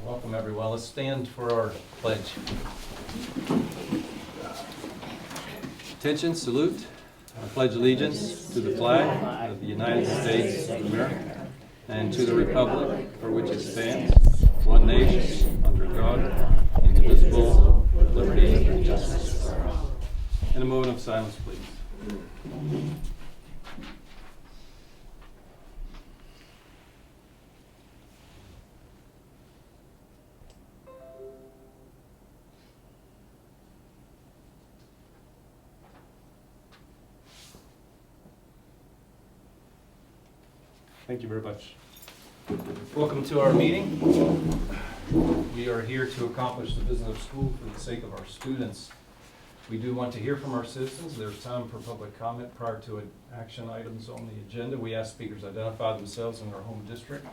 Welcome everyone. Let's stand for our pledge. Attention, salute. I pledge allegiance to the flag of the United States of America and to the republic for which it stands, one nation, under God, indivisible, with liberty and justice for all. In a moment of silence, please. Thank you very much. Welcome to our meeting. We are here to accomplish the business of school for the sake of our students. We do want to hear from our citizens. There's time for public comment prior to action items on the agenda. We ask speakers identify themselves and their home district.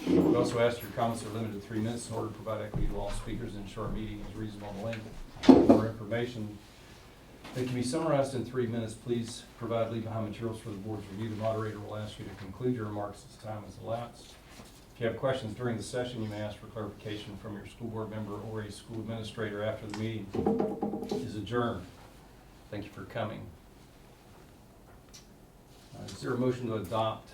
We also ask your comments are limited to 3 minutes in order to provide equity to all speakers and ensure our meeting is reasonable and length. For more information that can be summarized in 3 minutes, please provide leave behind materials for the board's review. The moderator will ask you to conclude your remarks as time has elapsed. If you have questions during the session, you may ask for clarification from your school board member or a school administrator after the meeting is adjourned. Thank you for coming. Is there a motion to adopt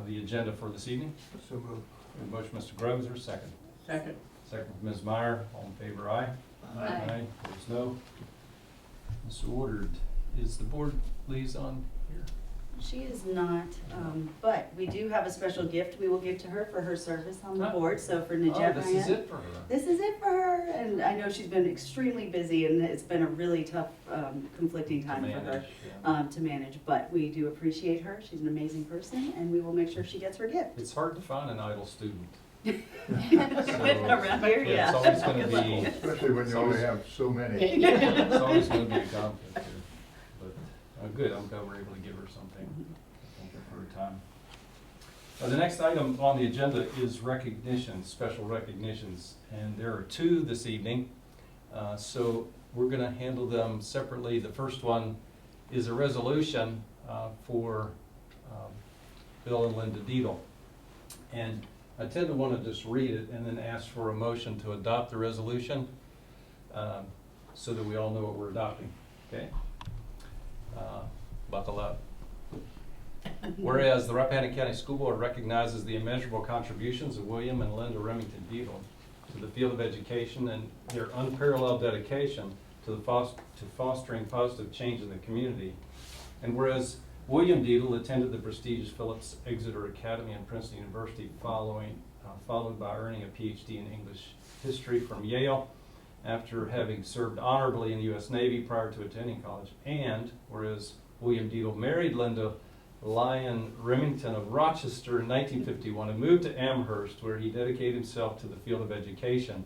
the agenda for this evening? So moved. Motion, Mr. Grove, is there a second? Second. Second from Ms. Meyer. All in favor, aye? Aye. Opposed, no. So ordered. Is the board liaison here? She is not, but we do have a special gift we will give to her for her service on the board. So for Najat This is it for her. This is it for her, and I know she's been extremely busy, and it's been a really tough, conflicting time for her to manage. But we do appreciate her. She's an amazing person, and we will make sure she gets her gift. It's hard to find an idle student. Around here, yeah. It's always going to be, Especially when you only have so many. it's always going to be a conflict here. But good, I'm glad we're able to give her something. Thank you for her time. The next item on the agenda is recognitions, special recognitions, and there are 2 this evening. So we're going to handle them separately. The first one is a resolution for Bill and Linda Dietl. And I tend to want to just read it and then ask for a motion to adopt the resolution so that we all know what we're adopting. Okay? Buckle up. Whereas the Rappahannock County School Board recognizes the immeasurable contributions of William and Linda Remington Dietl to the field of education and their unparalleled dedication to fostering positive change in the community. And whereas William Dietl attended the prestigious Phillips Exeter Academy and Princeton University, followed by earning a PhD in English history from Yale after having served honorably in the U.S. Navy prior to attending college. And whereas William Dietl married Linda Lyon Remington of Rochester in 1951 and moved to Amherst, where he dedicated himself to the field of education,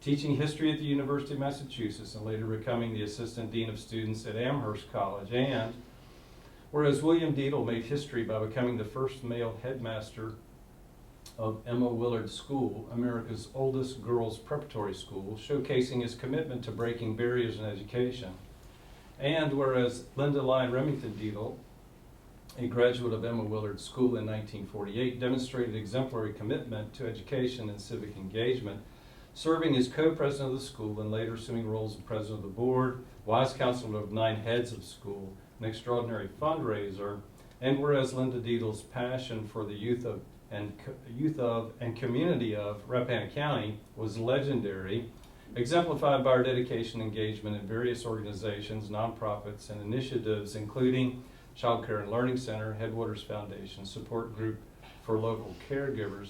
teaching history at the University of Massachusetts and later becoming the Assistant Dean of Students at Amherst College. And whereas William Dietl made history by becoming the first male headmaster of Emma Willard School, America's oldest girls' preparatory school, showcasing his commitment to breaking barriers in education. And whereas Linda Lyon Remington Dietl, a graduate of Emma Willard School in 1948, demonstrated exemplary commitment to education and civic engagement, serving as co-president of the school and later assuming roles of president of the board, wise counselor of 9 heads of school, an extraordinary fundraiser. And whereas Linda Dietl's passion for the youth of and community of Rappahannock County was legendary, exemplified by her dedication and engagement in various organizations, nonprofits, and initiatives, including Child Care and Learning Center, Headwaters Foundation, Support Group for Local Caregivers,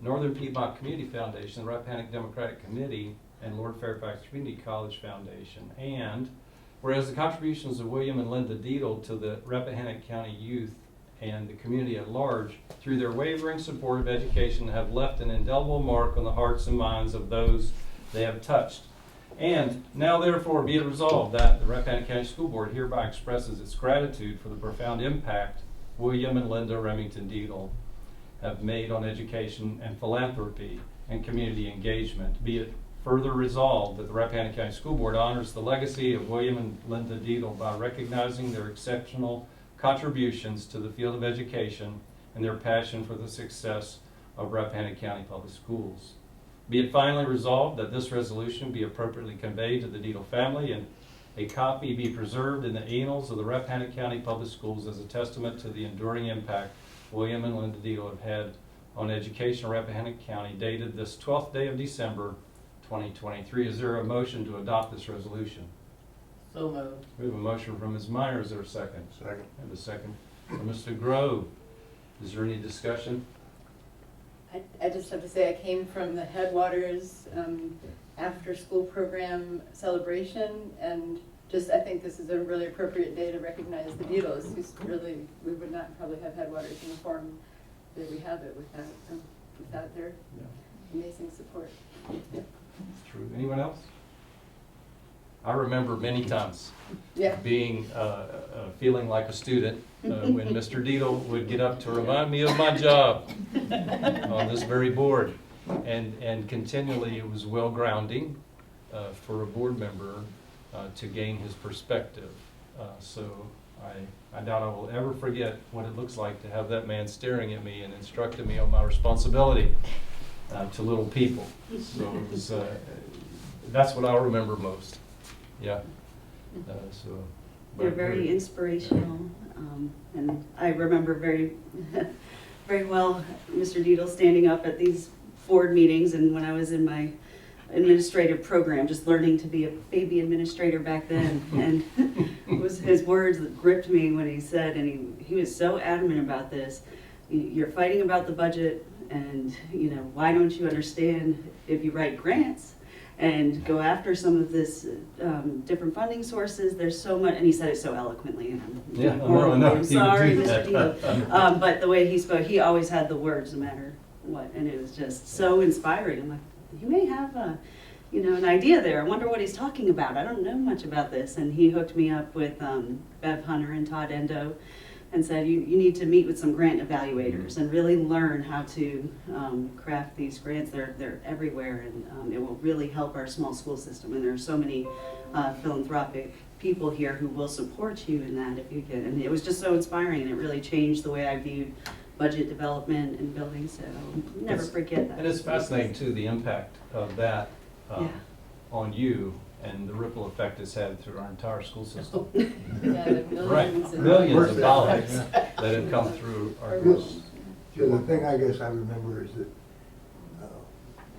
Northern Piedmont Community Foundation, the Rappahannock Democratic Committee, and Lord Fairfax Community College Foundation. And whereas the contributions of William and Linda Dietl to the Rappahannock County youth and the community at large, through their wavering support of education, have left an indelible mark on the hearts and minds of those they have touched. And now therefore be it resolved that the Rappahannock County School Board hereby expresses its gratitude for the profound impact William and Linda Remington Dietl have made on education and philanthropy and community engagement. Be it further resolved that the Rappahannock County School Board honors the legacy of William and Linda Dietl by recognizing their exceptional contributions to the field of education and their passion for the success of Rappahannock County Public Schools. Be it finally resolved that this resolution be appropriately conveyed to the Deedle family and a copy be preserved in the annals of the Rappahannock County Public Schools as a testament to the enduring impact William and Linda Deedle have had on education in Rappahannock County, dated this 12th day of December, 2023. Is there a motion to adopt this resolution? So moved. We have a motion from Ms. Meyer. Is there a second? Second. And a second from Mr. Grove. Is there any discussion? I just have to say, I came from the Headwaters after-school program celebration, and just, I think this is a really appropriate day to recognize the Deedles, who's really, we would not probably have Headwaters in the form that we have it without their amazing support. It's true. Anyone else? I remember many times Yeah. being, feeling like a student when Mr. Deedle would get up to remind me of my job on this very board. And continually, it was well grounding for a board member to gain his perspective. So I doubt I will ever forget what it looks like to have that man staring at me and instructing me on my responsibility to little people. So it was, that's what I'll remember most. Yeah. They're very inspirational, and I remember very, very well Mr. Deedle standing up at these board meetings, and when I was in my administrative program, just learning to be a baby administrator back then, and it was his words that gripped me when he said, and he was so adamant about this, you're fighting about the budget, and why don't you understand if you write grants and go after some of this different funding sources, there's so much, and he said it so eloquently, and I'm sorry, Mr. Deedle. But the way he spoke, he always had the words no matter what, and it was just so inspiring. I'm like, he may have an idea there. I wonder what he's talking about. I don't know much about this. And he hooked me up with Bev Hunter and Todd Endo and said, you need to meet with some grant evaluators and really learn how to craft these grants. They're everywhere, and it will really help our small school system. And there are so many philanthropic people here who will support you in that if you can. And it was just so inspiring, and it really changed the way I viewed budget development and building, so never forget that. And it's fascinating too, the impact of that on you and the ripple effect it's had through our entire school system. Yeah, the millions and Millions of dollars that have come through our schools. So the thing I guess I remember is that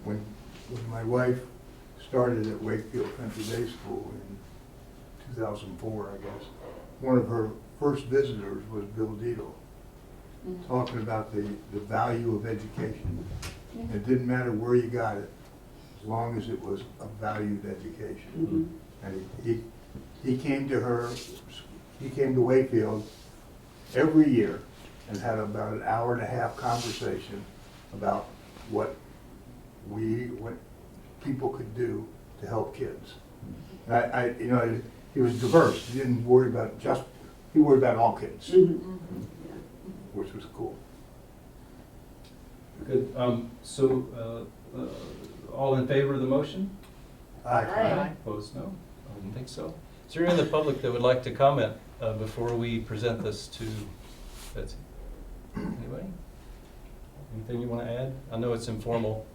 when my wife started at Wakefield Country Day School in 2004, I guess, one of her first visitors was Bill Deedle, talking about the value of education. It didn't matter where you got it, as long as it was a valued education. And he came to Wakefield every year and had about an hour and a half conversation about what people could do to help kids. And he was diverse. He didn't worry about he worried about all kids. Which was cool. Good. All in favor of the motion? Aye. Opposed, no? I didn't think so. Is there any in the public that would like to comment before we present this to Betsy? Anybody? Anything you want to add? I know it's informal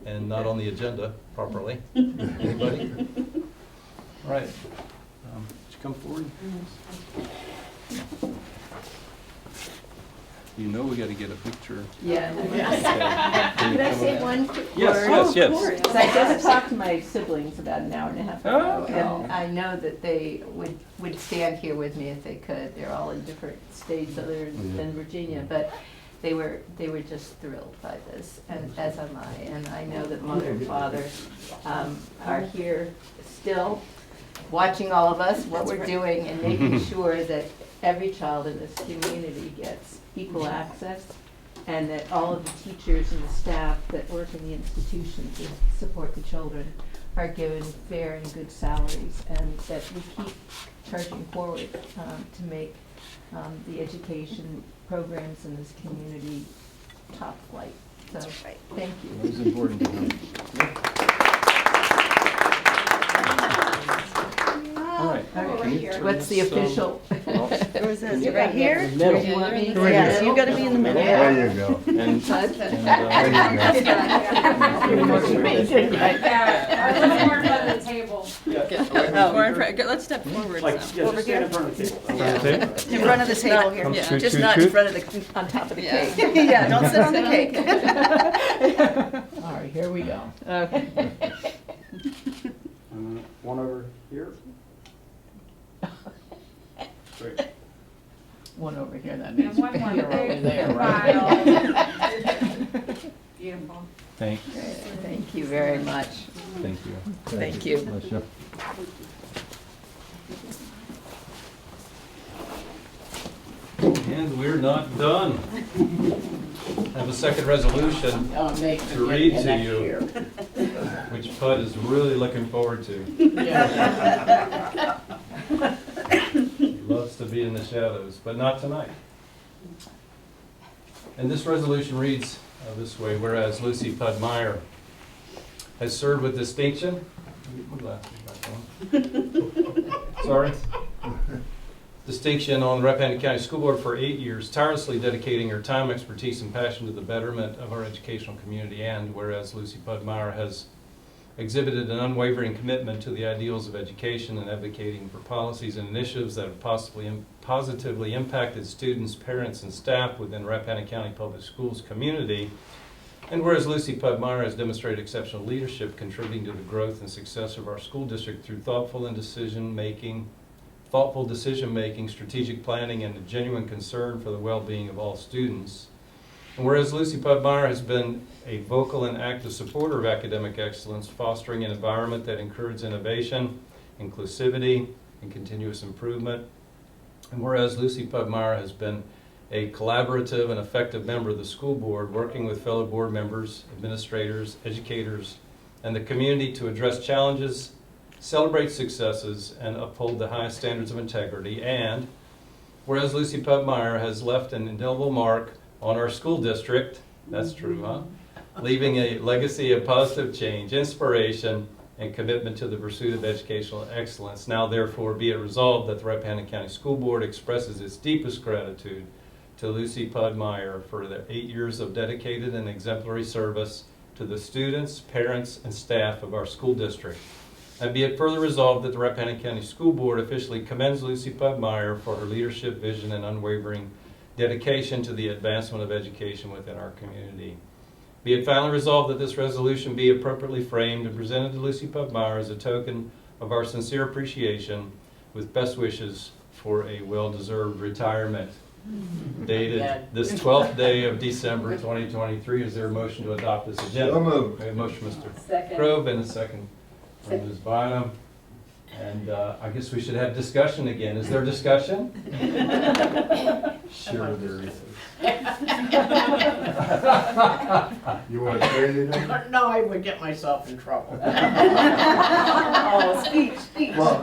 and not on the agenda properly. Anybody? All right. Would you come forward? You know we got to get a picture. Yeah. Can you Could I come say up? one quick Yes, word? yes. Because I just talked to my siblings about an hour and a half ago, Oh. and I know that they would stand here with me if they could. They're all in different states other than Virginia, but they were just thrilled by this, and as am I. And I know that mother and father are here still, watching all of us, what we're doing, and making sure that every child in this community gets equal access, and that all of the teachers and the staff that work in the institutions that support the children are given fair and good salaries, and that we keep charging forward to make the education programs in this community top flight. So, thank you. It was important to me. All right. All right. What's the official? Where is it? Right here? Middle. You want me? Yes, you gotta be in the middle. There you go. And, A little more in front of the table. More in front, let's step forward Like, some. yeah, Over just stand in here? front of the table. In front of the table here. Yeah. Scoot, Just scoot, not in scoot. front of the, on top of the Yeah. cake. Yeah, don't sit on the cake. All right, here we go. Okay. One over here. Great. One over here, that And means one more you're over big there, right? pile. Beautiful. thank, Thank you very much. thank you. Thank you. Bless you. And we're not done. I have a second resolution Oh, Nate, to read and to next you. year. which Bud is really looking forward to. Yeah. He loves to be in the shadows, but not tonight. And this resolution reads this way: whereas Lucy Pudmeyer has served with distinction. Sorry. Distinction on the Rappahannock County School Board for 8 years, tirelessly dedicating her time, expertise, and passion to the betterment of our educational community. And whereas Lucy Pudmeyer has exhibited an unwavering commitment to the ideals of education and advocating for policies and initiatives that have positively impacted students, parents, and staff within Rappahannock County Public Schools community. And whereas Lucy Pudmeyer has demonstrated exceptional leadership, contributing to the growth and success of our school district through thoughtful decision-making, strategic planning, and a genuine concern for the well-being of all students. And whereas Lucy Pudmeyer has been a vocal and active supporter of academic excellence, fostering an environment that encourages innovation, inclusivity, and continuous improvement. And whereas Lucy Pudmeyer has been a collaborative and effective member of the school board, working with fellow board members, administrators, educators, and the community to address challenges, celebrate successes, and uphold the highest standards of integrity. And whereas Lucy Pudmeyer has left an indelible mark on our school district, that's true, huh? Leaving a legacy of positive change, inspiration, and commitment to the pursuit of educational excellence. Now therefore be it resolved that the Rappahannock County School Board expresses its deepest gratitude to Lucy Pudmeyer for the 8 years of dedicated and exemplary service to the students, parents, and staff of our school district. And be it further resolved that the Rappahannock County School Board officially commends Lucy Pudmeyer for her leadership, vision, and unwavering dedication to the advancement of education within our community. Be it finally resolved that this resolution be appropriately framed and presented to Lucy Pudmeyer as a token of our sincere appreciation, with best wishes for a well-deserved retirement. Dated this 12th day of December 2023. Is there a motion to adopt this agenda? So moved. We have a motion, Mr. Second. Grove, and a second from Ms. Bynum. And I guess we should have discussion again. Is there discussion? Sure there is. You want to say anything? No, I would get myself in trouble. Oh, speech. Well,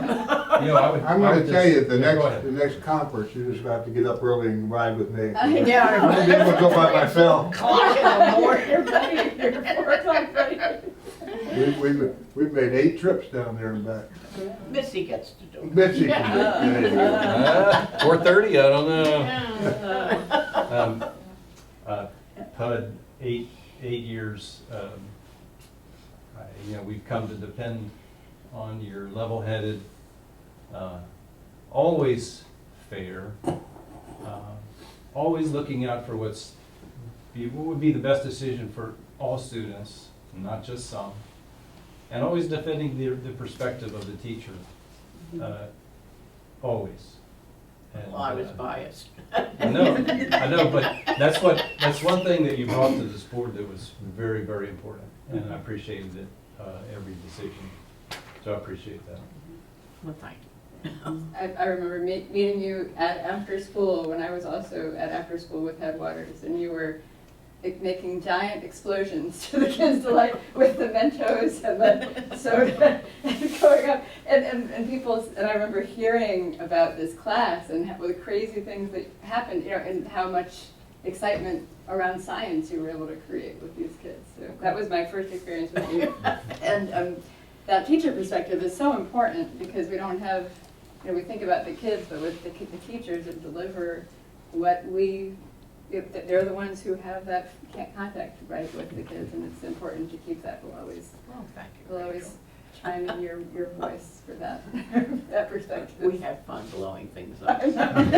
You know, I'm going to tell you, Yeah, go ahead. the next conference, you just have to get up early and ride with me. I know. I won't be able to go by myself. Clock in the morning. You're 4 o'clock, right? We've made 8 trips down there and back. Missy gets to do it. Mitzi can do it. There you go. 4:30, I don't know. Pud, eight years. We've come to depend on your level-headed, always fair, always looking out for what would be the best decision for all students, not just some, and always defending the perspective of the teacher, always. And, Well, I was biased. I know, but that's one thing that you brought to this board that was very, very important, and I appreciated it, every decision, so I appreciate that. Well, thank you. I remember meeting you at after school when I was also at after school with Headwaters, and you were making giant explosions to the kids' delight with the Mentos and the soda and going up. And people, and I remember hearing about this class and the crazy things that happened, and how much excitement around science you were able to create with these kids. So that was my first experience with you. And that teacher perspective is so important because we don't have we think about the kids, but with the teachers that deliver what they're the ones who have that contact, right, with the kids, and it's important to keep that. We'll always chime in your voice for that, that perspective. We have fun blowing things up. I know. We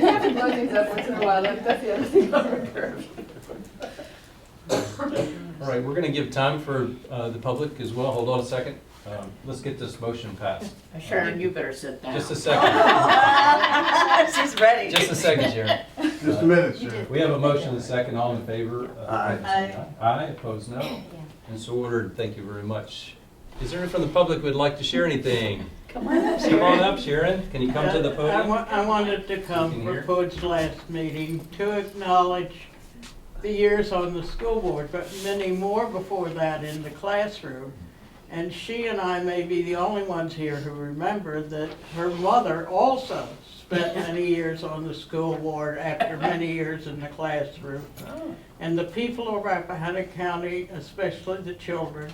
have to blow things up once in a while, that's the other thing on the curve. All right, we're gonna give time for the public as well. Hold on a second. Let's get this motion passed. Sharon, you better sit down. Just a second. She's ready. Just a second, Sharon. Just a minute, sir. We have a motion and a second. All in favor? Aye. Aye. Aye, opposed, no. And so ordered. Thank you very much. Is there anyone from the public who would like to share anything? Come on up, Come on up, Sharon. Can you come to the podium? I wanted to You come can for hear. Pud's last meeting to acknowledge the years on the school board, but many more before that in the classroom. And she and I may be the only ones here who remember that her mother also spent many years on the school board after many years in the classroom. And the people of Rappahannock County, especially the children,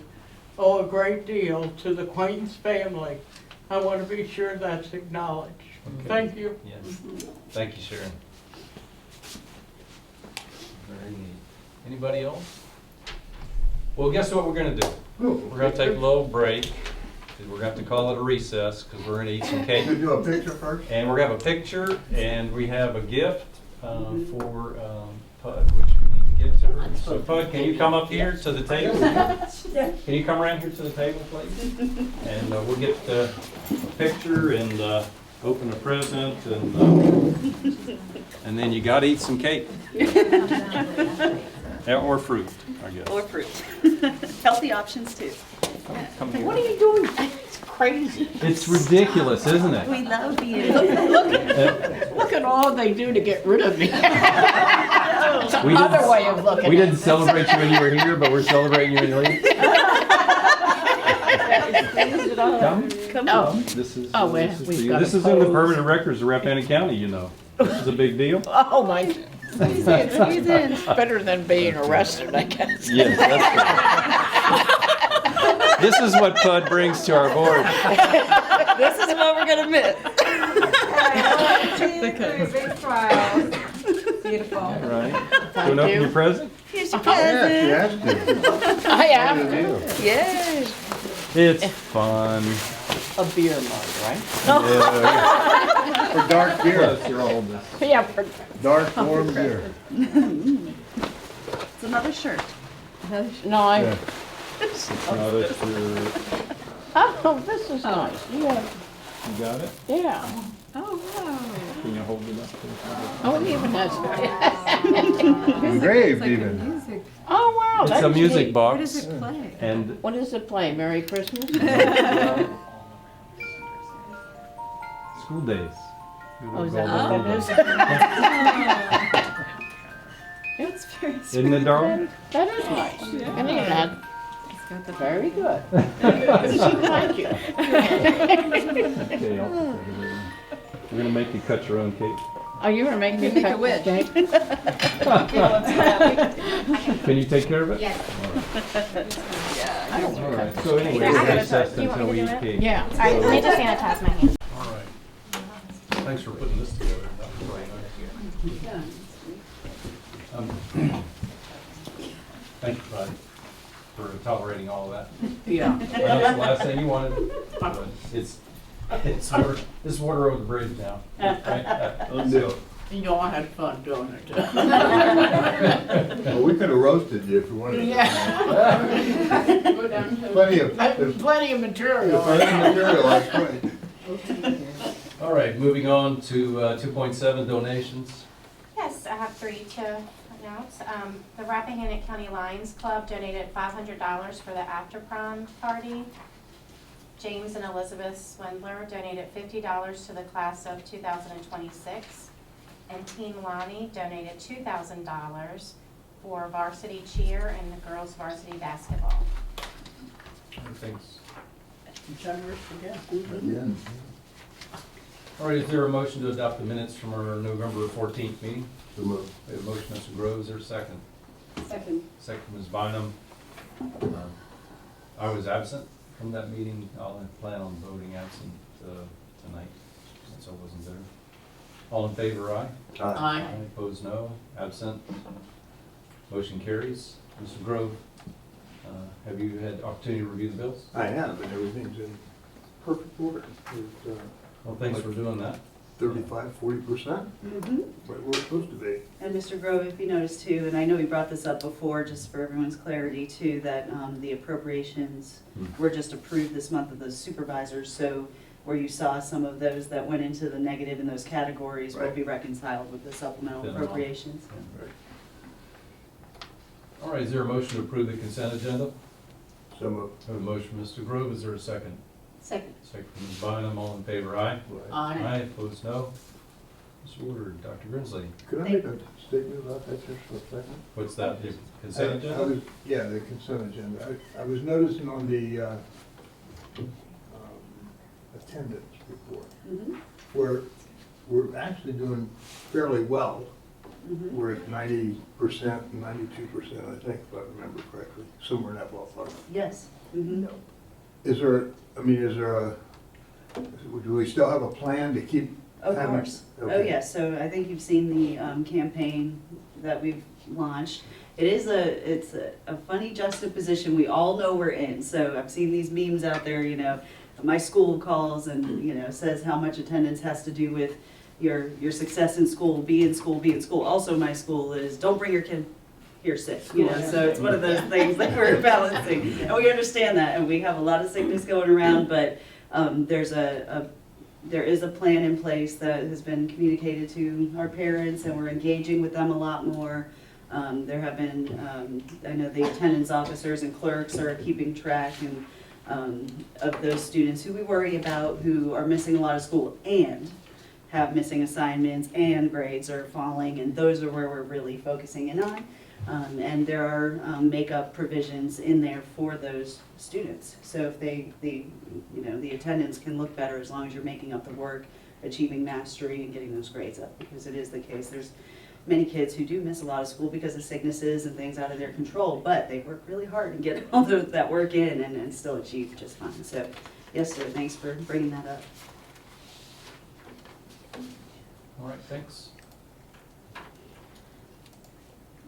owe a great deal to the Quaintance family. I want to be sure that's acknowledged. Okay. Thank you. Yes. Thank you, Sharon. Very neat. Anybody else? Well, guess what we're gonna do? We're gonna take a little break. We're gonna have to call it a recess because we're gonna eat some cake. Should we do a picture first? And we're gonna have a picture and we have a gift for Pud, which we need to give to her. So Pud, can you come up here to the table? Can you come around here to the table, please? And we'll get the picture and open the present and then you gotta eat some cake. Or fruit, I guess. Or fruit. Healthy options too. Come here. What are you doing? It's crazy. It's ridiculous, isn't it? We love you. Look at all they do to get rid of me. It's We another didn't- way of looking at it. We didn't celebrate you when you were here, but we're celebrating you when you leave. Come. Come Oh. on. This is, Oh, well, this is for we've you. got This a is in the pose. permanent records of Rappahannock County, you know. This is a big deal. Oh, my. Squeeze in, squeeze in. Better than being arrested, I guess. Yes, that's good. This is what Pud brings to our board. This is what we're gonna miss. Big smile. Beautiful. All right. Thank Going to open you. your present? Here's your Yeah, she present. has to. I am Yes. It's fun. a beer mug, right? Yeah. For dark beer, Yes, you're all this. Yeah, for dark warm beer. It's another shirt. no, I. Yeah. It's not a shirt. Oh, this is nice. Yeah, You got it? yeah. Oh, wow. Can you hold it up? Oh, it even has. Engraved even. Oh, wow. It's that's a music neat. box. What does it play? And What does it play? Merry Christmas? school days. Oh, is that what that is? It's very sweet. Isn't it, darling? That is nice. And it had, very good. Thank you. Okay, I'll put that away. We're gonna make you cut your own cake. Oh, you were making me Make a cut wish. the cake? Can you take care of it? Yes. I don't All want to right, cut. so anyway, Yeah, I we're gotta recessed do you want until me we to eat do it? cake. Yeah. All right, let me just sanitize my hands. All right. Thanks for putting this together. That was really nice. Yeah. Thank you, Bud, for tolerating all of that. Yeah. Well, that's the last thing you wanted. But it's water, it's water over the bridge now. Let's do it. You know, I had fun doing it. Well, we could have roasted you if you wanted. Yeah. Go down to. Plenty of, Plenty there's of plenty material. of material, that's right. All right, moving on to 2.7 donations. Yes, I have 3 to announce. The Rappahannock County Lions Club donated $500 for the after prom party. James and Elizabeth Swindler donated $50 to the class of 2026. And Team Lonnie donated $2,000 for varsity cheer and the girls varsity basketball. Thanks. Generous again. Yeah. All right, is there a motion to adopt the minutes from our November 14th meeting? So moved. We have a motion, Mr. Grove, is there a second? Second. Second, Ms. Bynum. I was absent from that meeting. I'll plan on voting absent tonight. Since I wasn't there. All in favor, aye? Aye. Opposed, no. Absent? Motion carries. Mr. Grove, have you had opportunity to review the bills? I have, and everything's in perfect order. It's, Well, thanks for doing that. 35-40%, Mhm. right where it's supposed to be. And Mr. Grove, if you notice too, and I know we brought this up before, just for everyone's clarity too, that the appropriations were just approved this month of the supervisors, so where you saw some of those that went into the negative in those categories will Right. be reconciled with the supplemental Then- appropriations. Right. All right, is there a motion to approve the consent agenda? Some of, I have a motion, Mr. Grove, is there a second? Second. Second from Ms. Bynum, all in favor, aye? Aye. Opposed, no. So ordered. Dr. Grinsley, could I make a statement about that just for a second? what's that, the consent I agenda? was- Yeah, the consent agenda. I was noticing on the attendance report, Mhm. where we're actually doing fairly well. Mhm. We're at 90%, 92%, I think, if I remember correctly, somewhere in that ballpark. Yes. Mhm. Is there, I mean, is there a, do we still have a plan to keep? Of having- course. Oh, Okay. yes, so I think you've seen the campaign that we've launched. It's a funny juxtaposition we all know we're in. So I've seen these memes out there, you know, my school calls and, you know, says how much attendance has to do with your success in school, be in school, be in school. Also, my school is, don't bring your kid here sick, you know, so it's one of those things that we're balancing. And we understand that, and we have a lot of sickness going around, but there is a plan in place that has been communicated to our parents, and we're engaging with them a lot more. There have been, I know the attendance officers and clerks are keeping track of those students who we worry about, who are missing a lot of school and have missing assignments and grades are falling, and those are where we're really focusing in on. And there are makeup provisions in there for those students. So if the attendance can look better as long as you're making up the work, achieving mastery and getting those grades up, because it is the case. There's many kids who do miss a lot of school because of sicknesses and things out of their control, but they work really hard and get all that work in and still achieve just fine. So yes, sir, thanks for bringing that up. All right, thanks.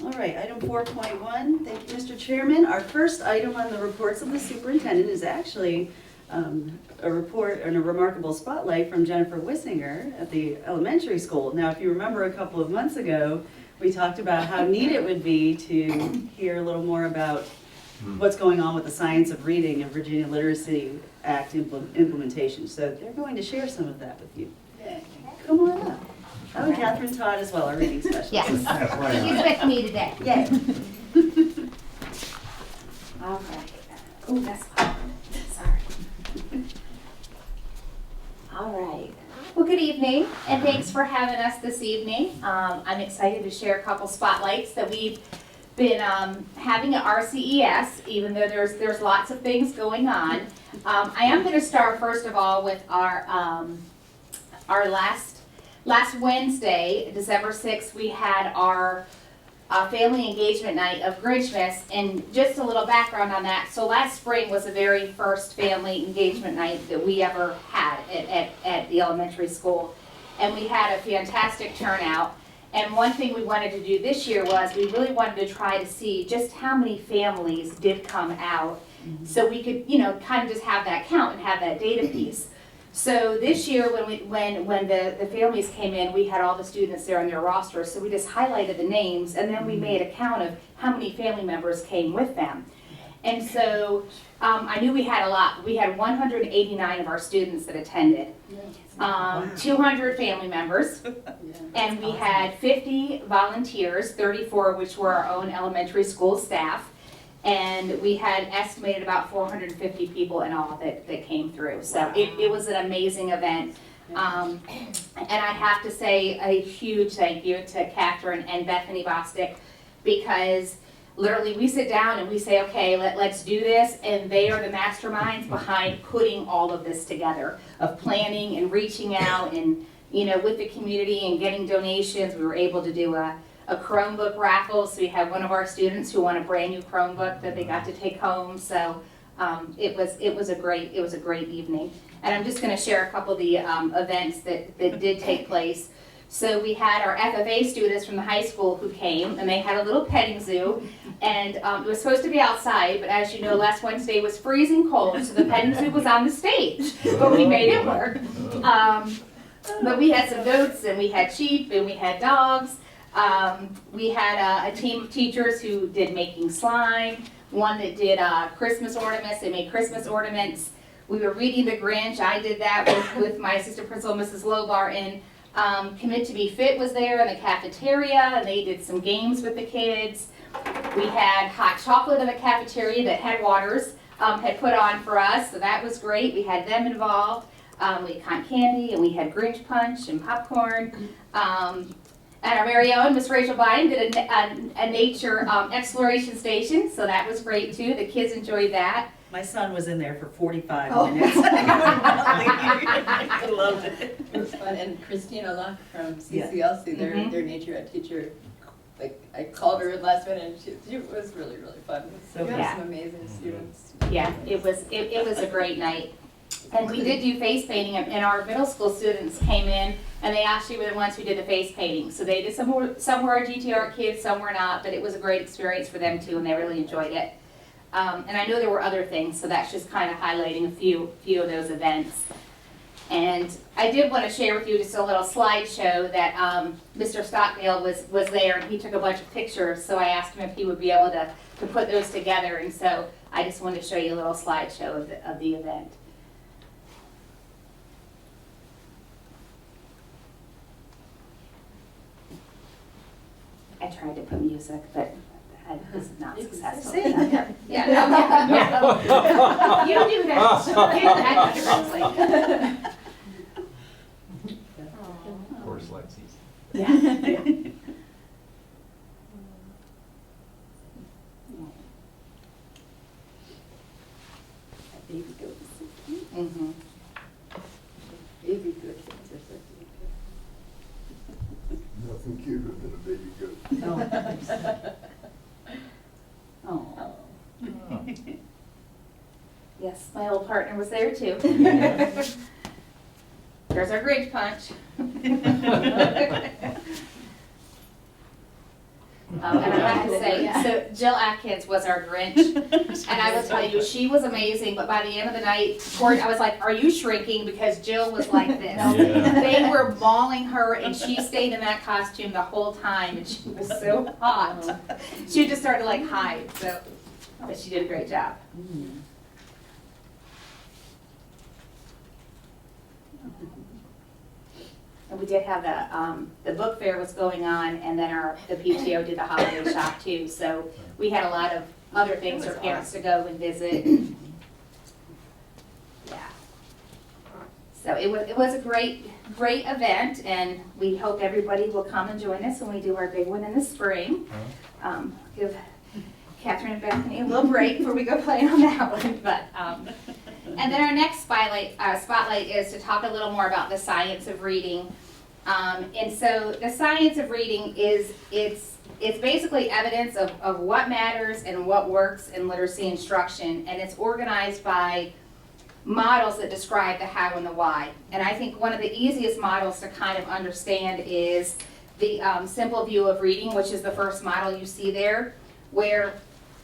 All right, item 4.1, thank you, Mr. Chairman. Our first item on the reports of the superintendent is actually a report and a remarkable spotlight from Jennifer Wissinger at the elementary school. Now, if you remember a couple of months ago, we talked about how neat it would be to hear a little more about what's going on with the science of reading and Virginia Literacy Act implementation. So they're going to share some of that with you. Come on up. Oh, and Catherine Todd as well, our reading specialist. Yes, FYI. he's with me today. Yay. All right. Oh, that's hard. Sorry. All right. Well, good evening, and thanks for having us this evening. I'm excited to share a couple spotlights that we've been having at RCES, even though there's lots of things going on. I am going to start first of all with our last Wednesday, December 6th, we had our family engagement night of Grinchmas, and just a little background on that. So last spring was the very first family engagement night that we ever had at the elementary school, and we had a fantastic turnout. And one thing we wanted to do this year was we really wanted to try to see just how many families did come out, so we could, kind of just have that count and have that data piece. So this year, when the families came in, we had all the students there on their rosters, so we just highlighted the names, and then we made a count of how many family members came with them. And so I knew we had a lot. We had 189 of our students that attended, 200 family members, and we had 50 volunteers, 34 which were our own elementary school staff. And we had estimated about 450 people in all that came through. So it was an amazing event. And I have to say a huge thank you to Catherine and Bethany Bostic, because literally we sit down and we say, okay, let's do this. And they are the masterminds behind putting all of this together, of planning and reaching out and, with the community and getting donations. We were able to do a Chromebook raffle, so we had one of our students who won a brand new Chromebook that they got to take home. So It was a great evening. And I'm just going to share a couple of the events that did take place. So we had our FFA students from the high school who came, and they had a little petting zoo, and it was supposed to be outside, but as you know, last Wednesday was freezing cold, so the petting zoo was on the stage, but we made it work. But we had some goats, and we had sheep, and we had dogs. We had a team of teachers who did making slime, one that did Christmas ornaments. They made Christmas ornaments. We were reading the Grinch. I did that with my assistant principal, Mrs. Lobar, and Commit to Be Fit was there in the cafeteria, and they did some games with the kids. We had hot chocolate in the cafeteria that Headwaters had put on for us, so that was great. We had them involved. We had cotton candy, and we had Grinch punch and popcorn. And our very own Miss Rachel Biden did a nature exploration station, so that was great too. The kids enjoyed that. My son was in there for 45 minutes. I loved it. It was fun, and Christina Locke from CCLC, their nature ed teacher, like I called her last minute, and she was really fun. So Yeah. some amazing students. Yeah, it was a great night. And we did do face painting, and our middle school students came in, and they actually were the ones who did the face painting. So they did some were our GTR kids, some were not, but it was a great experience for them too, and they really enjoyed it. And I know there were other things, so that's just kind of highlighting a few of those events. And I did want to share with you just a little slideshow that Mr. Stockdale was there, and he took a bunch of pictures, so I asked him if he would be able to put those together, and so I just wanted to show you a little slideshow of the event. I tried to put music, but I was not successful. Yeah, no. You do that. You do that differently. Of course, Lexi's. Yeah. Baby goats. Mm-hmm. Baby goats are so cute. Nothing cuter than a baby goat. Oh. Yes, my old partner was there too. There's our Grinch punch. And I have to say, so Jill Atkins was our Grinch, and I will tell you, she was amazing, but by the end of the night, I was like, are you shrinking? Because Jill was like this. Yeah. They were mauling her, and she stayed in that costume the whole time, and she was so hot. She just started to like hide, but she did a great job. And we did have the book fair was going on, and then the PTO did the holiday shop too. So we had a lot of other things for parents to go and visit. Yeah. So it was a great event, and we hope everybody will come and join us when we do our big one in the spring. Give Catherine and Bethany a little break before we go play on that one. But and then our next spotlight is to talk a little more about the science of reading. And so the science of reading it's basically evidence of what matters and what works in literacy instruction, and it's organized by models that describe the how and the why. And I think one of the easiest models to kind of understand is the simple view of reading, which is the first model you see there, where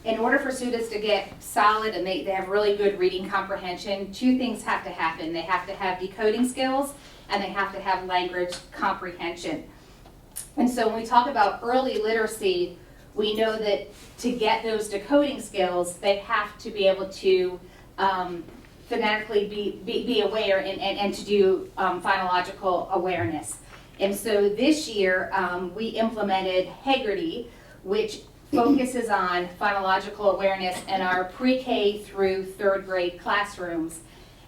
in order for students to get solid and they have really good reading comprehension, two things have to happen. They have to have decoding skills, and they have to have language comprehension. And so when we talk about early literacy, we know that to get those decoding skills, they have to be able to phonetically be aware and to do phonological awareness. And so this year, we implemented Haggerty, which focuses on phonological awareness in our pre-K through third grade classrooms.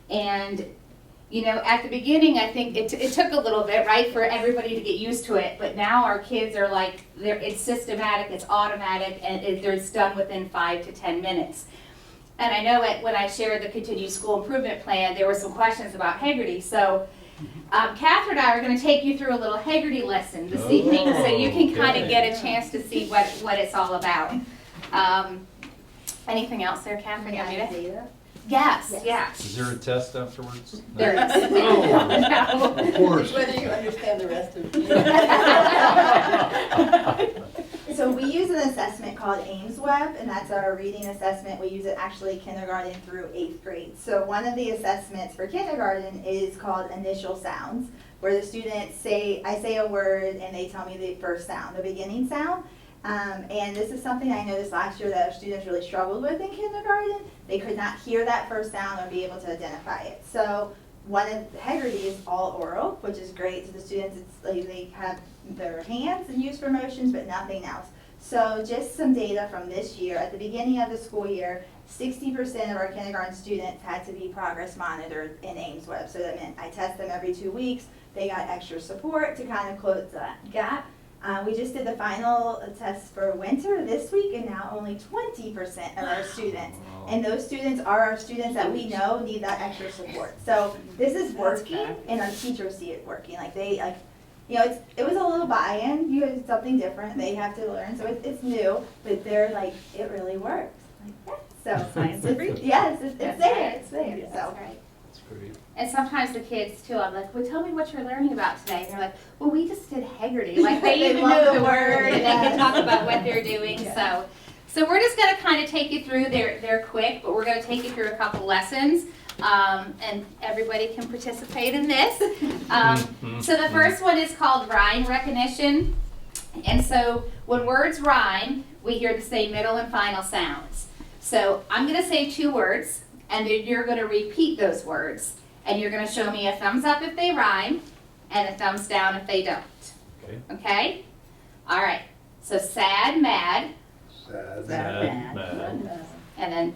And you know, at the beginning, I think it took a little bit, right, for everybody to get used to it. But now our kids are like, it's systematic, it's automatic, and it's done within 5 to 10 minutes. And I know when I shared the continued school improvement plan, there were some questions about Haggerty. So Catherine and I are going to take you through a little Haggerty lesson this evening, so you can kind of get a chance to see what it's all about. Anything else there, Catherine? You want me to? Yes, yeah. Is there a test afterwards? No? There is. Oh. Of course. Whether you understand the rest of it. So we use an assessment called Ames Web, and that's our reading assessment. We use it actually kindergarten through 8th grade. So one of the assessments for kindergarten is called initial sounds, where the students I say a word and they tell me the first sound, the beginning sound. And this is something I noticed last year that our students really struggled with in kindergarten. They could not hear that first sound or be able to identify it. So one of Heggerty is all oral, which is great. So the students, it's like they have their hands and use for motions, but nothing else. So just some data from this year. At the beginning of the school year, 60% of our kindergarten students had to be progress monitored in Ames Web. So that meant I test them every 2 weeks. They got extra support to kind of close that gap. We just did the final test for winter this week, and now only 20% of our students. And those students are our students that we know need that extra support. So this is working, and our teachers see it working. Like you know, it was a little buy-in. You it's something different. They have to learn, so it's new. But they're like, it really works. Like, yeah. So Science it's, agreed. yes, it's That's there. right. It's there. That's So. right. That's great. And sometimes the kids too, I'm like, well, tell me what you're learning about today. And they're like, well, we just did Heggerty. Like they They even love know the the word word, and they yeah. can talk about what they're doing. Yeah. So we're just gonna kind of take you through, they're quick, but we're gonna take you through a couple lessons. And everybody can participate in this. So the first one is called rhyme recognition. And so when words rhyme, we hear the same middle and final sounds. So I'm gonna say 2 words, and then you're gonna repeat those words. And you're gonna show me a thumbs up if they rhyme, and a thumbs down if they don't. Okay. Okay? All right. So sad, mad, Sad. Mad. and then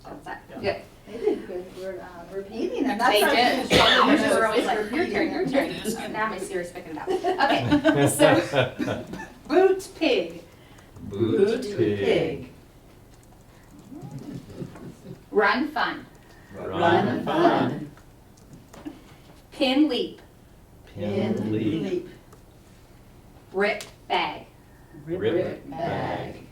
thumbs up. Good. They did good. We're repeating them. They That's did. our Usually we're always like, your turn, your turn. Now my Siri's picking it up. Okay, so boot pig, Boot pig. run fun, Run fun. pin leap, Pin leap. rip bag. Rip bag.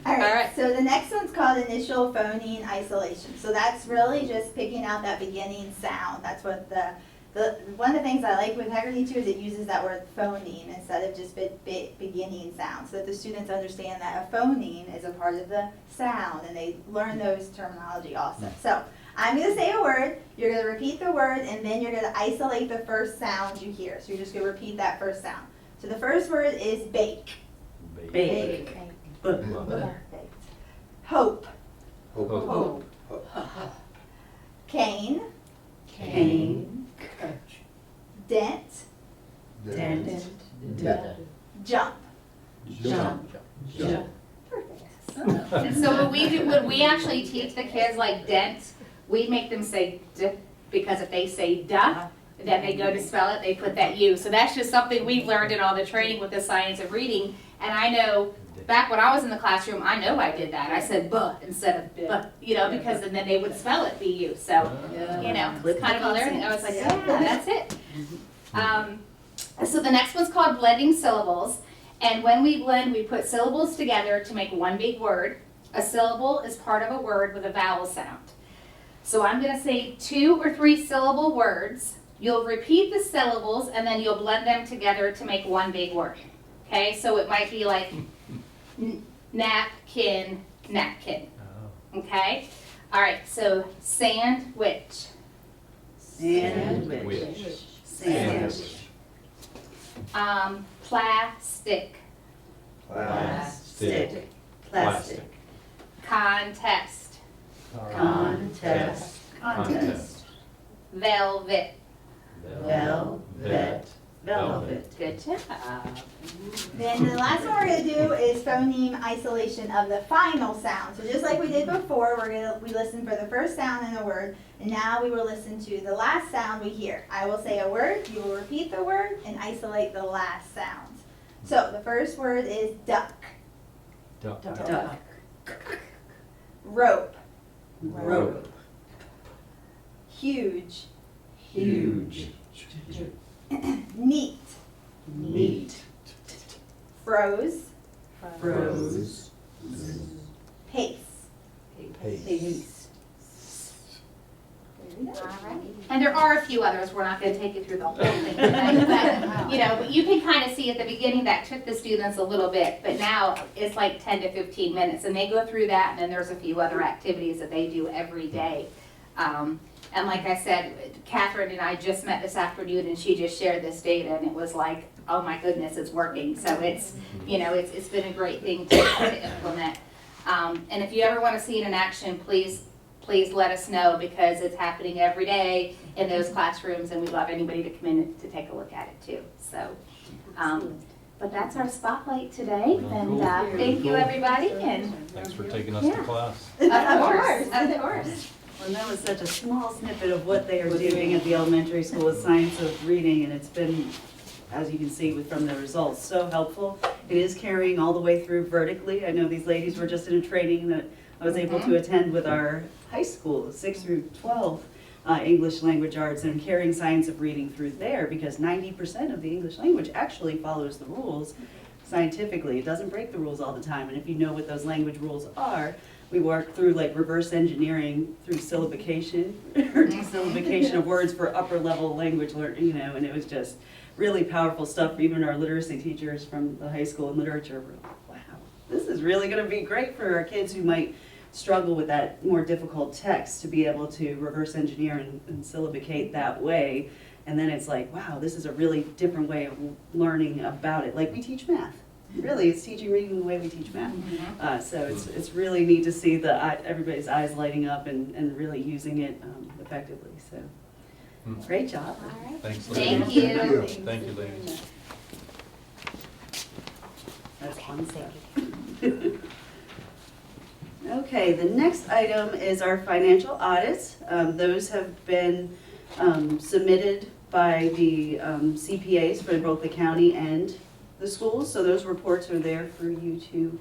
All All right, right. so the next one's called initial phoneme isolation. So that's really just picking out that beginning sound. That's what one of the things I like with Heggerty too is it uses that word phoneme instead of just beginning sound, so that the students understand that a phoneme is a part of the sound and they learn those terminology also. So I'm going to say a word, you're going to repeat the word, and then you're going to isolate the first sound you hear. So you're just going to repeat that first sound. So the first word is bake. Bake. Perfect. Hope. Hope. Cane. Cane. Dent. Dent. Jump. Jump. And so when we actually teach the kids like dent, we make them say d, because if they say duh, then they go to spell it, they put that U. So that's just something we've learned in all the training with the science of reading. And I know back when I was in the classroom, I know I did that. I said buh instead of buh, you know, because then they would spell it B-U. So, you know, it's kind of a learning. I was like, yeah, that's it. So the next one's called blending syllables. And when we blend, we put syllables together to make one big word. A syllable is part of a word with a vowel sound. So I'm going to say 2 or 3 syllable words. You'll repeat the syllables and then you'll blend them together to make one big word. Okay, so it might be like napkin, napkin. Okay? All right, so sandwich. Sandwich. Sandwich. Plastic. Plastic. Plastic. Contest. Contest. Contest. Velvet. Velvet. Velvet. Good job. Then the last one we're going to do is phoneme isolation of the final sound. So just like we did before, we listen for the first sound in a word, and now we will listen to the last sound we hear. I will say a word, you will repeat the word, and isolate the last sound. So the first word is duck. Duck. Duck. Rope. Rope. Huge. Huge. Neat. Neat. Froze. Froze. Pace. Pace. All right. And there are a few others, we're not gonna take you through the whole thing tonight, but, but you can kind of see at the beginning that took the students a little bit, but now it's like 10 to 15 minutes, and they go through that, and then there's a few other activities that they do every day. And like I said, Catherine and I just met this afternoon, and she just shared this data, and it was like, oh my goodness, it's working. So it's, it's been a great thing to implement. And if you ever want to see it in action, please let us know, because it's happening every day in those classrooms, and we love anybody to come in to take a look at it too. So, but that's our spotlight today, and thank you everybody. And Thanks for taking us to class. of course. Well, that was such a small snippet of what they are doing at the elementary school with science of reading, and it's been, as you can see from the results, so helpful. It is carrying all the way through vertically. I know these ladies were just in a training that I was able to attend with our high school, 6 through 12, English language arts, and carrying science of reading through there, because 90% of the English language actually follows the rules scientifically. It doesn't break the rules all the time, and if you know what those language rules are, we work through like reverse engineering through syllabication or desyllabication of words for upper level language learning, and it was just really powerful stuff. Even our literacy teachers from the high school in literature were like, wow, this is really going to be great for our kids who might struggle with that more difficult text, to be able to reverse engineer and syllabicate that way. And then it's like, wow, this is a really different way of learning about it. Like we teach math. Really, it's teaching reading the way we teach math. So it's really neat to see everybody's eyes lighting up and really using it effectively. So great job. All right. Thanks, Thank ladies. you. Thank you, ladies. That's fun stuff. Okay, the next item is our financial audits. Those have been submitted by the CPAs for both the county and the schools, so those reports are there for you to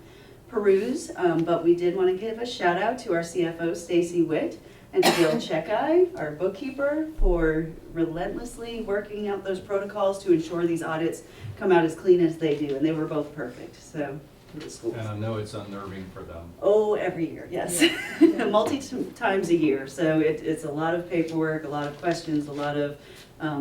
peruse. But we did want to give a shout out to our CFO, Stacy Witt, and to Bill Checkeye, our bookkeeper, for relentlessly working out those protocols to ensure these audits come out as clean as they do, and they were both perfect. So. For the schools. And I know it's unnerving for them. Oh, every year, yes. Multi times a year. So it's a lot of paperwork, a lot of questions, a lot of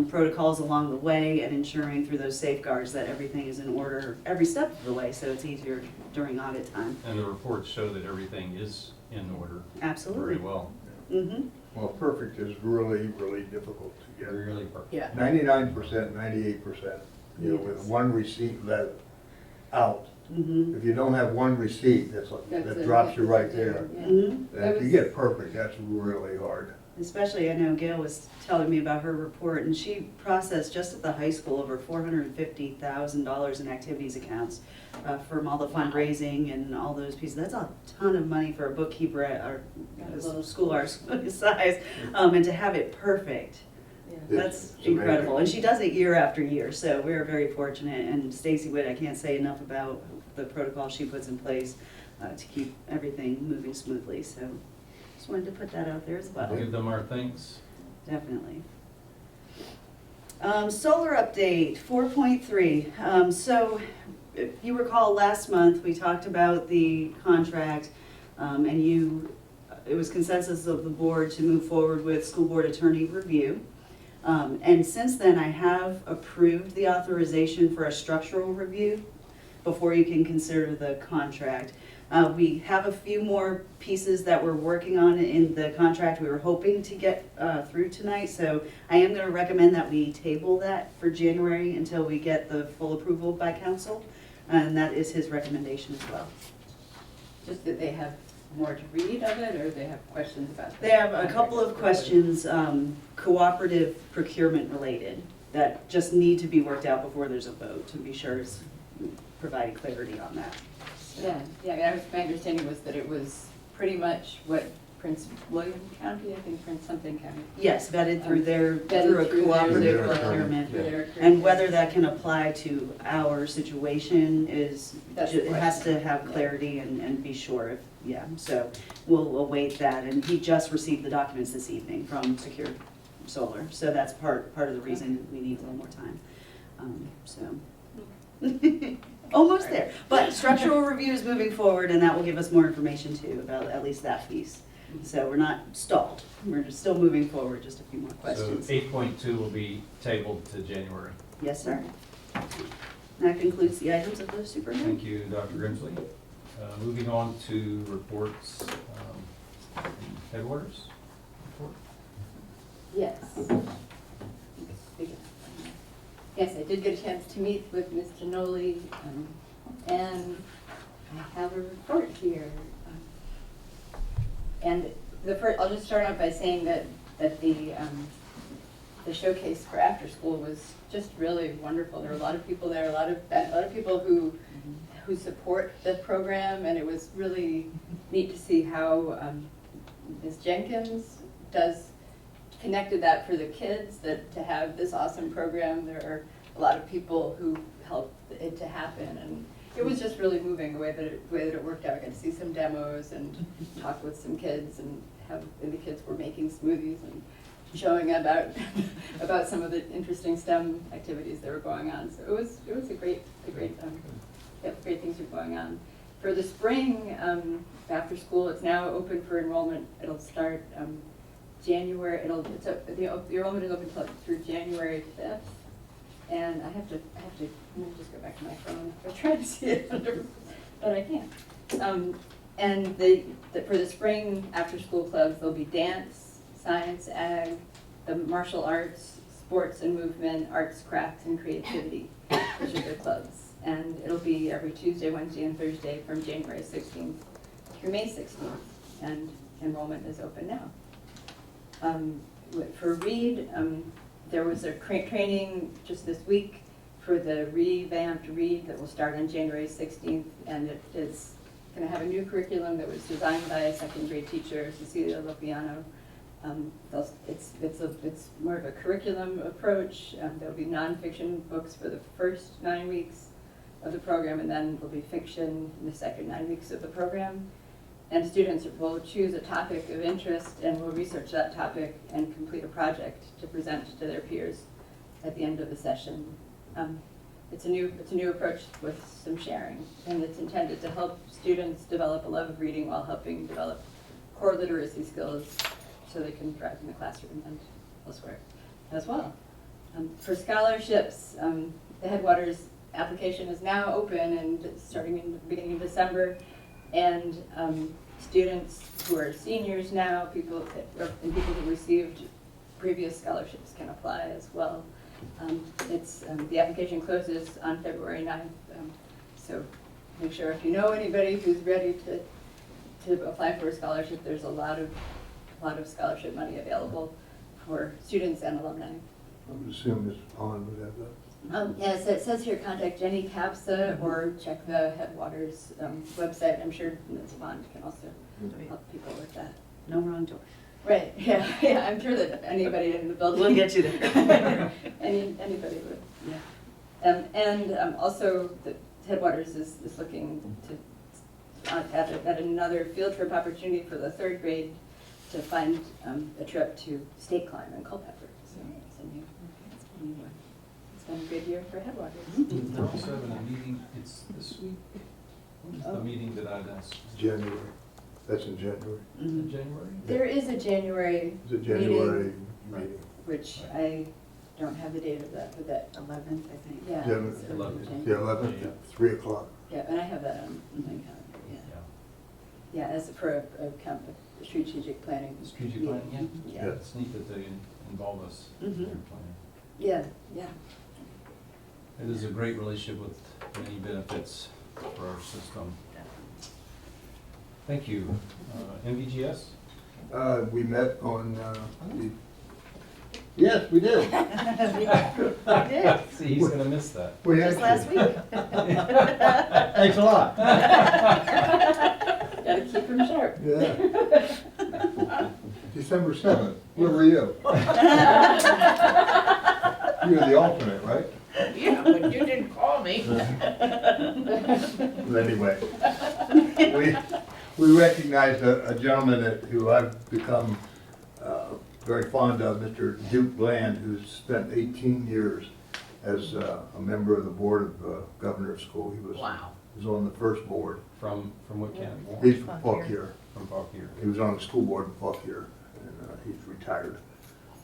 protocols along the way, and ensuring through those safeguards that everything is in order every step of the way, so it's easier during audit time. And the reports show that everything is in order. Absolutely. Very well. Mm-hmm. Well, perfect is really, really difficult to get. Really perfect. Yeah. 99%, 98%, with one receipt let out. Mm-hmm. If you don't have one receipt, that drops you right there. Mm-hmm. And if you get perfect, that's really hard. Especially, I know Gail was telling me about her report, and she processed just at the high school over $450,000 in activities accounts from all the fundraising and all those pieces. That's a ton of money for a bookkeeper at our school our size, and to have it perfect. That's It's incredible, amazing. and she does it year after year, so we're very fortunate. And Stacy Witt, I can't say enough about the protocol she puts in place to keep everything moving smoothly. So just wanted to put that out there as well. Give them our thanks. Definitely. Solar update 4.3. So if you recall last month, we talked about the contract, and it was consensus of the board to move forward with school board attorney review. And since then, I have approved the authorization for a structural review before you can consider the contract. We have a few more pieces that we're working on in the contract we were hoping to get through tonight, so I am going to recommend that we table that for January until we get the full approval by council, and that is his recommendation as well. Just that they have more to read of it, or they have questions about it? They have a couple of questions, cooperative procurement related, that just need to be worked out before there's a vote to be sure it's providing clarity on that. Yeah, my understanding was that it was pretty much what Prince William County, I think Prince something county. Yes, vetted through Vetted through a through cooperative their- procurement. Their- And whether that can apply to our situation is, That's the it has to question. have Yeah. clarity and be sure if, so we'll await that. And he just received the documents this evening from Secure Solar, so that's part of the reason we need a little more time, so. Almost there. But structural review is moving forward, and that will give us more information too about at least that piece. So we're not stalled. We're just still moving forward, just a few more So questions. 8.2 will be tabled to January. Yes, sir. That concludes the items of the superintendent. Thank you, Dr. Grimsley. Moving on to reports, Headwaters report. Yes. Yes, I did get a chance to meet with Ms. Ginoli, and I have a report here. And I'll just start out by saying that the showcase for after school was just really wonderful. There were a lot of people there, a lot of people who support the program, and it was really neat to see how Ms. Jenkins connected that for the kids, that to have this awesome program. There are a lot of people who helped it to happen, and it was just really moving the way that it worked out. I got to see some demos and talk with some kids, and the kids were making smoothies and showing about some of the interesting STEM activities that were going on. So it was a great things were going on. For the spring after school, it's now open for enrollment. It'll start January. The enrollment is open through January 5th. And I have to let me just go back to my phone. I tried to see it but I can't. And for the spring after school clubs, there'll be dance, science, ag, the martial arts, sports and movement, arts, crafts, and creativity. Those are the clubs. And it'll be every Tuesday, Wednesday, and Thursday from January 16th through May 16th. And enrollment is open now. For READ, there was a training just this week for the revamped READ that will start on January 16th, and it is going to have a new curriculum that was designed by a second grade teacher, Cecilia Lopiano. It's more of a curriculum approach. There'll be nonfiction books for the first 9 weeks of the program, and then there'll be fiction in the second 9 weeks of the program. And students will choose a topic of interest and will research that topic and complete a project to present to their peers at the end of the session. It's a new approach with some sharing, and it's intended to help students develop a love of reading while helping develop core literacy skills so they can thrive in the classroom and elsewhere as well. For scholarships, the Headwaters application is now open and starting in the beginning of December. And students who are seniors now, people who received previous scholarships can apply as well. The application closes on February 9th, so make sure if you know anybody who's ready to apply for a scholarship, there's a lot of scholarship money available for students and alumni. I would assume Ms. Pond would have that. Yes, it says here, contact Jenny Capsa or check the Headwaters website. I'm sure Ms. Bond can also help people with that. No wrong door. Right, yeah, I'm sure that anybody in the building. We'll get you there. Anybody would, yeah. And also, the Headwaters is looking to add another field trip opportunity for the 3rd grade to find a trip to State Climb in Culpeper. So it's a new one. It's been a good year for Headwaters. They're also having a meeting, it's this week. When is the meeting that I'd asked? January. That's in January. Is it January? There is a January It's a January Right. meeting. which I don't have the date of that, but that, 11th, I think. yeah. Yeah, it's early 11th. January. The 11th Yeah. at 3 o'clock. Yeah, and I have that on my calendar, yeah. Yeah. Yeah, as for a strategic planning. Strategic planning, yeah. Yeah. It's neat that they involve us in Mhm. their planning. Yeah, yeah. It is a great relationship with many benefits for our system. Thank you. MVGS? We met on yes, we did. See, he's gonna miss that. We Just last week. Thanks a lot. Gotta keep them sharp. Yeah. December 7th. Where were you? You were the alternate, right? Yeah, but you didn't call me. Anyway, we recognized a gentleman who I've become very fond of, Mr. Duke Bland, who's spent 18 years as a member of the board of governor's school. He was on the first board. From what county? He's from Fauquier. From Fauquier. He was on the school board in Fauquier, and he's retired.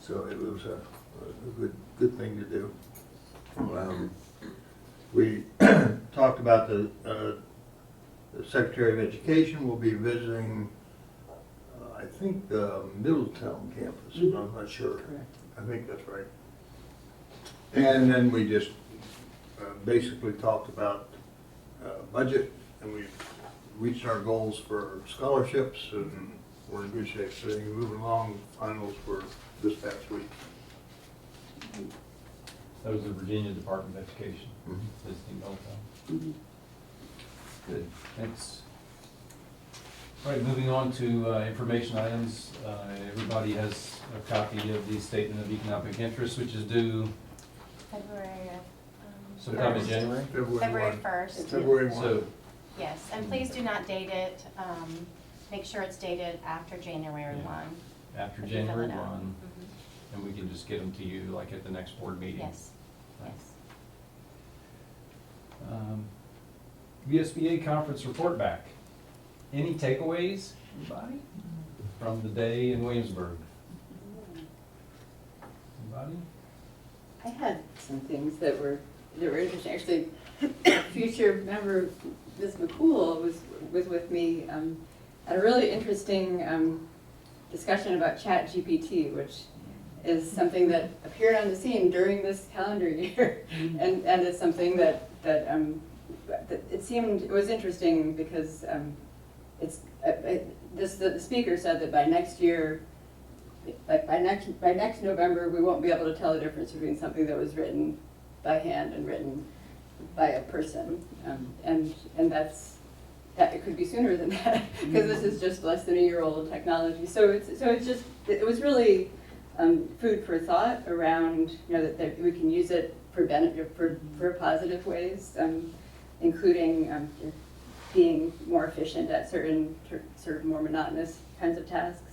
So it was a good thing to do. We talked about the Secretary of Education will be visiting, I think, the Middletown campus, but I'm not sure. Correct. I think that's right. And then we just basically talked about budget, and we reached our goals for scholarships, and we're in good shape. So moving along, finals were this past week. That was the Virginia Department of Education, Mhm. visiting Middletown. Good, thanks. All right, moving on to information items. Everybody has a copy of the Statement of Economic Interest, which is due February, sometime in 1st. January. February 1st. February 1. So, Yes, and please do not date it, make sure it's dated after January Yeah. 1. after if you fill January it out. 1, and we can just get them to you like at the next board meeting. Yes, yes. VSBA conference report back. Any takeaways, anybody, from the day in Williamsburg? Anybody? I had some things that were interesting. Actually, future member Ms. McCool was with me at a really interesting discussion about ChatGPT, which is something that appeared on the scene during this calendar year, and it's something that it was interesting because the speaker said that by next year, like by next November, we won't be able to tell the difference between something that was written by hand and written by a person, and that it could be sooner than that because this is just less than a year old technology. So it was really food for thought around that we can use it for benefit for positive ways, including being more efficient at certain sort of more monotonous kinds of tasks.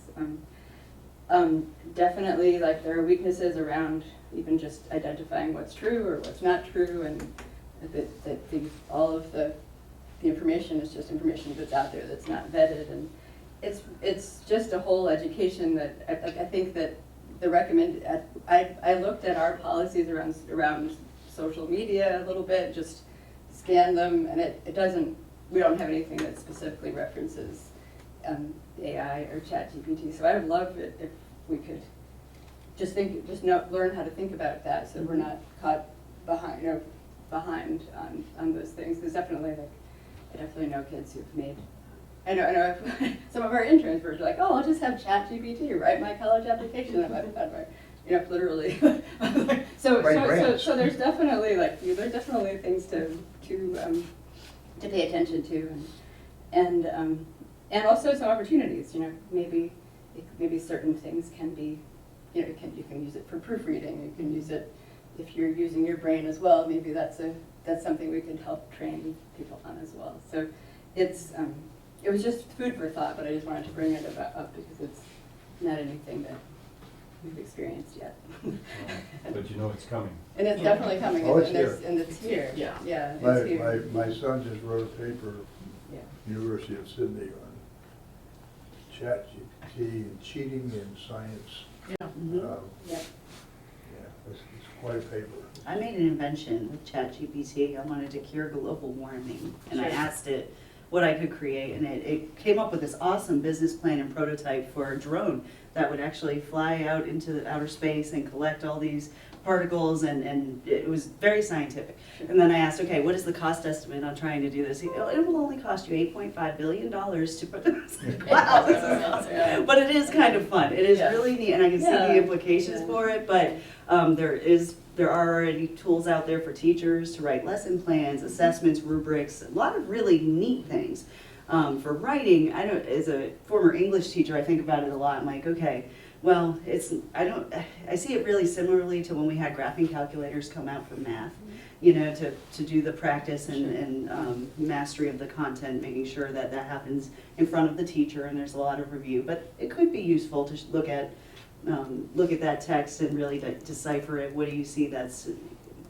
Definitely, like there are weaknesses around even just identifying what's true or what's not true, and that all of the information is just information that's out there that's not vetted, and it's just a whole education that I think that I looked at our policies around social media a little bit, just scanned them, and we don't have anything that specifically references AI or ChatGPT. So I would love it if we could learn how to think about that, so we're not caught behind on those things. There's definitely I definitely know kids who've made. I know some of our interns were like, oh, I'll just have ChatGPT write my college application. Literally. So there's definitely things to pay attention to, and also some opportunities. Maybe certain things can be, you can use it for proofreading. You can use it if you're using your brain as well. Maybe that's something we could help train people on as well. So it was just food for thought, but I just wanted to bring it up because it's not anything that we've experienced yet. But it's coming. And it's definitely coming. Oh, it's and it's here. Yeah. Yeah, it's here. My son just wrote a paper, Yeah. University of Sydney, on ChatGPT and cheating in science. Yeah. Yeah. It's quite a paper. I made an invention with ChatGPT. I wanted to cure global warming, and I Sure. asked it what I could create, and it came up with this awesome business plan and prototype for a drone that would actually fly out into the outer space and collect all these particles, and it was very scientific. And then I asked, okay, what is the cost estimate on trying to do this? It will only cost you $8.5 billion to put this. Wow, this is awesome. But it is kind of fun. It is really neat, and I can see the implications for it, but there are already tools out there for teachers to write lesson plans, assessments, rubrics, a lot of really neat things. For writing, as a former English teacher, I think about it a lot. I'm like, okay, well, I see it really similarly to when we had graphing calculators come out for math, to do the practice and mastery of the content, making sure that happens in front of the teacher, and there's a lot of review. But it could be useful to look at that text and really decipher it. What do you see that's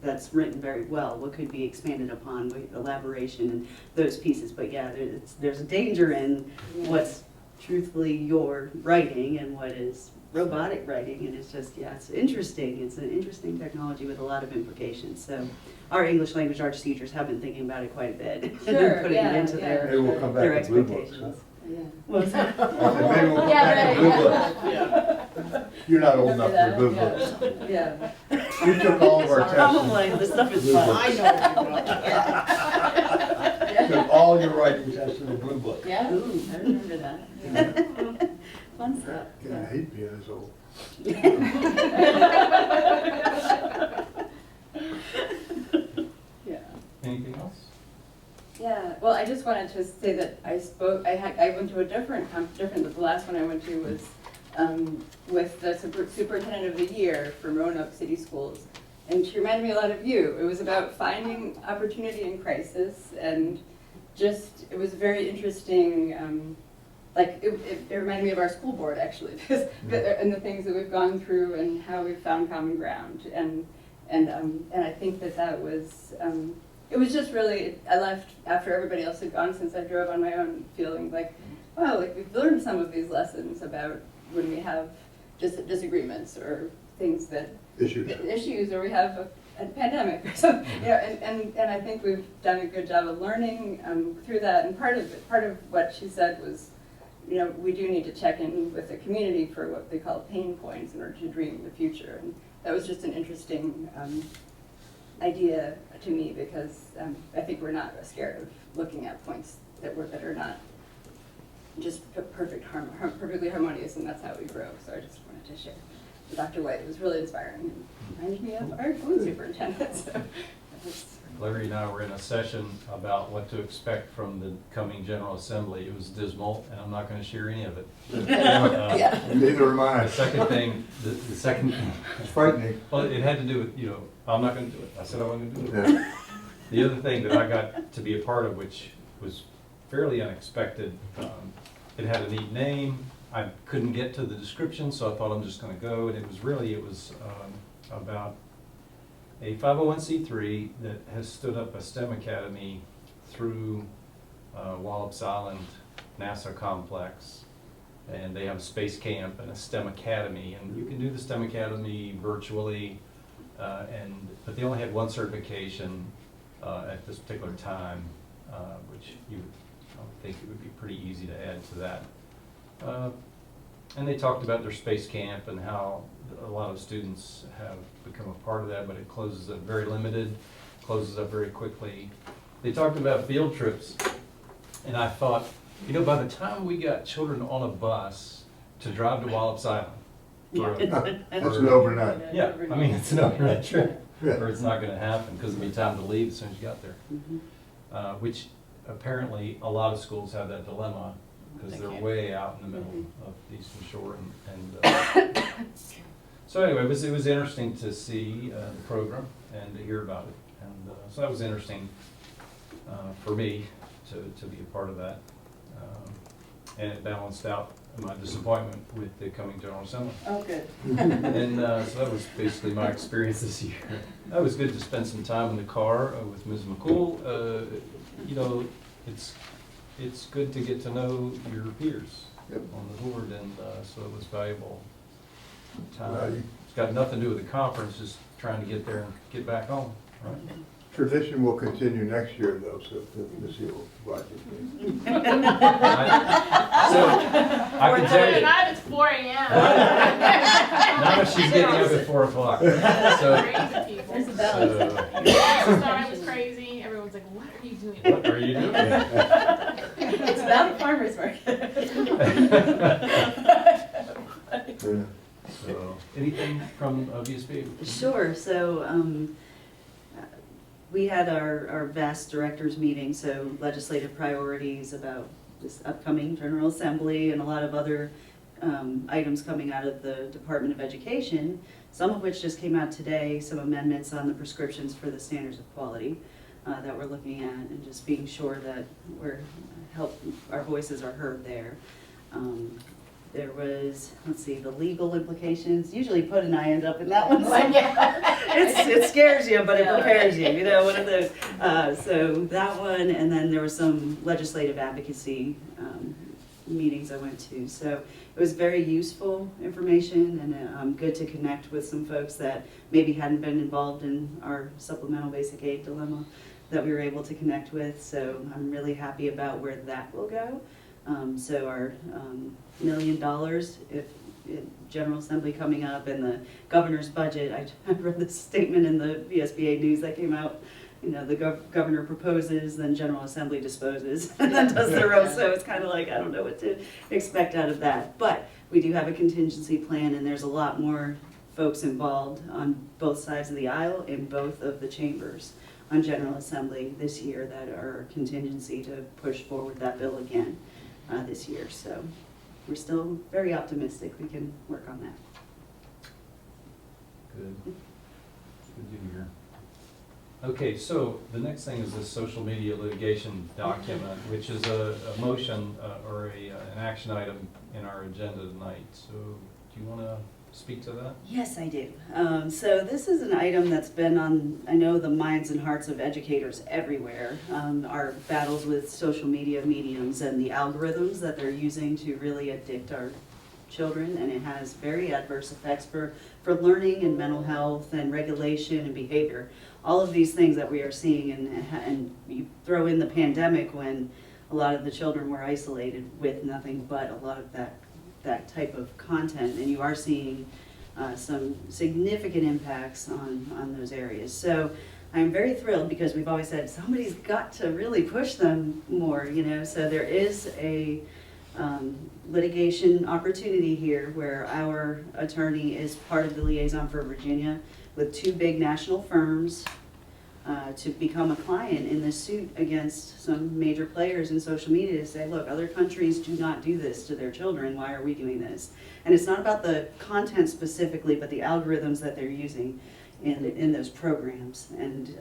that's written very well, what could be expanded upon with elaboration and those pieces. But yeah, there's a danger in what's truthfully your writing and what is robotic writing, and it's just, yeah, it's interesting. It's an interesting technology with a lot of implications. So our English language arts teachers have been thinking about it quite a bit. And Sure, then putting yeah, it into yeah. Maybe we'll come their back to blue books. expectations. Yeah. What was that? I said, maybe we'll come Yeah, back to blue right, books. You're not old enough for blue yeah. books. Yeah. You took all of our tests. Probably, this stuff is Blue fun. books. I know what you're talking Took all your writing tests in the blue book. Yeah, Ooh. I remember that. Yeah. Fun stuff. God, I hate being this old. Yeah. Anything else? Yeah, well, I just wanted to say that I went to a different, the last one I went to was with the superintendent of the year from Roanoke City Schools. And she reminded me a lot of you. It was about finding opportunity in crisis, and just, it was very interesting. It reminded me of our school board, actually, and the things that we've gone through and how we've found common ground. And I think that was, it was just really, I left after everybody else had gone, since I drove on my own, feeling like, wow, like we've learned some of these lessons about when we have disagreements or things that, issues, or we have a pandemic or something. And I think we've done a good job of learning through that. And part of what she said was, we do need to check in with the community for what they call pain points in order to dream the future. And that was just an interesting idea to me, because I think we're not scared of looking at points that are not just perfectly harmonious, and that's how we grow. So I just wanted to share. Dr. White was really inspiring and reminded me of our own superintendent. So Larry and I were in a session about what to expect from the coming General Assembly. It was dismal, and I'm not going to share any of it. Yeah. Neither am I. The second thing, It's frightening. well, it had to do with, I'm not going to do it. I said I wasn't going to do it. Yeah. The other thing that I got to be a part of, which was fairly unexpected, it had a neat name. I couldn't get to the description, so I thought I'm just going to go. And it was about a 501c3 that has stood up a STEM academy through Wallops Island NASA complex. And they have a space camp and a STEM academy. And you can do the STEM academy virtually, but they only had one certification at this particular time, which I would think it would be pretty easy to add to that. And they talked about their space camp and how a lot of students have become a part of that, but it closes up very limited, closes up very quickly. They talked about field trips, and I thought, by the time we got children on a bus to drive to Wallops Island, That's an overnight. yeah, I mean, it's an overnight trip, Yeah. or it's not going to happen because it'll be time to leave as soon as you got there. Which apparently a lot of schools have that dilemma because they're way out in the middle of the Eastern Shore. So anyway, it was interesting to see the program and to hear about it. And so that was interesting for me to be a part of that. And it balanced out my disappointment with the coming General Assembly. Oh, good. And so that was basically my experience this year. That was good to spend some time in the car with Ms. McCool. It's good to get to know your peers on the board, and so it was valuable time. It's got nothing to do with the conference, just trying to get there and get back home, right? Tradition will continue next year, though, so Ms. Hill watches me. So I can tell you. Tonight it's 4 a.m. Now she's getting up at 4 o'clock. So, Crazy people. There's a balance. Last thought I was crazy. Everyone's like, what are you doing? what are you doing? It's about the farmer's market. Yeah. So, anything from VSB? Sure. So we had our vast directors meeting, so legislative priorities about this upcoming General Assembly and a lot of other items coming out of the Department of Education, some of which just came out today, some amendments on the prescriptions for the standards of quality that we're looking at, and just being sure that our voices are heard there. There was, let's see, the legal implications. Usually Put and I end up in that one. So it scares you, but it prepares you, you know, one of those. So that one, and then there was some legislative advocacy meetings I went to. So it was very useful information, and good to connect with some folks that maybe hadn't been involved in our supplemental basic aid dilemma that we were able to connect with. So I'm really happy about where that will go. So our $1 million, if General Assembly coming up, and the governor's budget, I read this statement in the VSBA news that came out, you know, the governor proposes, then General Assembly disposes, and then does their own, so it's kind of like, I don't know what to expect out of that. But we do have a contingency plan, and there's a lot more folks involved on both sides of the aisle in both of the chambers on General Assembly this year that are contingency to push forward that bill again this year. So we're still very optimistic we can work on that. Good. Good to hear. Okay, so the next thing is this social media litigation document, which is a motion or an action item in our agenda tonight. So do you want to speak to that? Yes, I do. So this is an item that's been on, I know, the minds and hearts of educators everywhere. Our battles with social media mediums and the algorithms that they're using to really addict our children, and it has very adverse effects for learning and mental health and regulation and behavior. All of these things that we are seeing, and you throw in the pandemic when a lot of the children were isolated with nothing but a lot of that type of content, and you are seeing some significant impacts on those areas. So I'm very thrilled because we've always said somebody's got to really push them more, you know. So there is a litigation opportunity here where our attorney is part of the liaison for Virginia with two big national firms to become a client in this suit against some major players in social media to say, look, other countries do not do this to their children, why are we doing this? And it's not about the content specifically, but the algorithms that they're using in those programs. And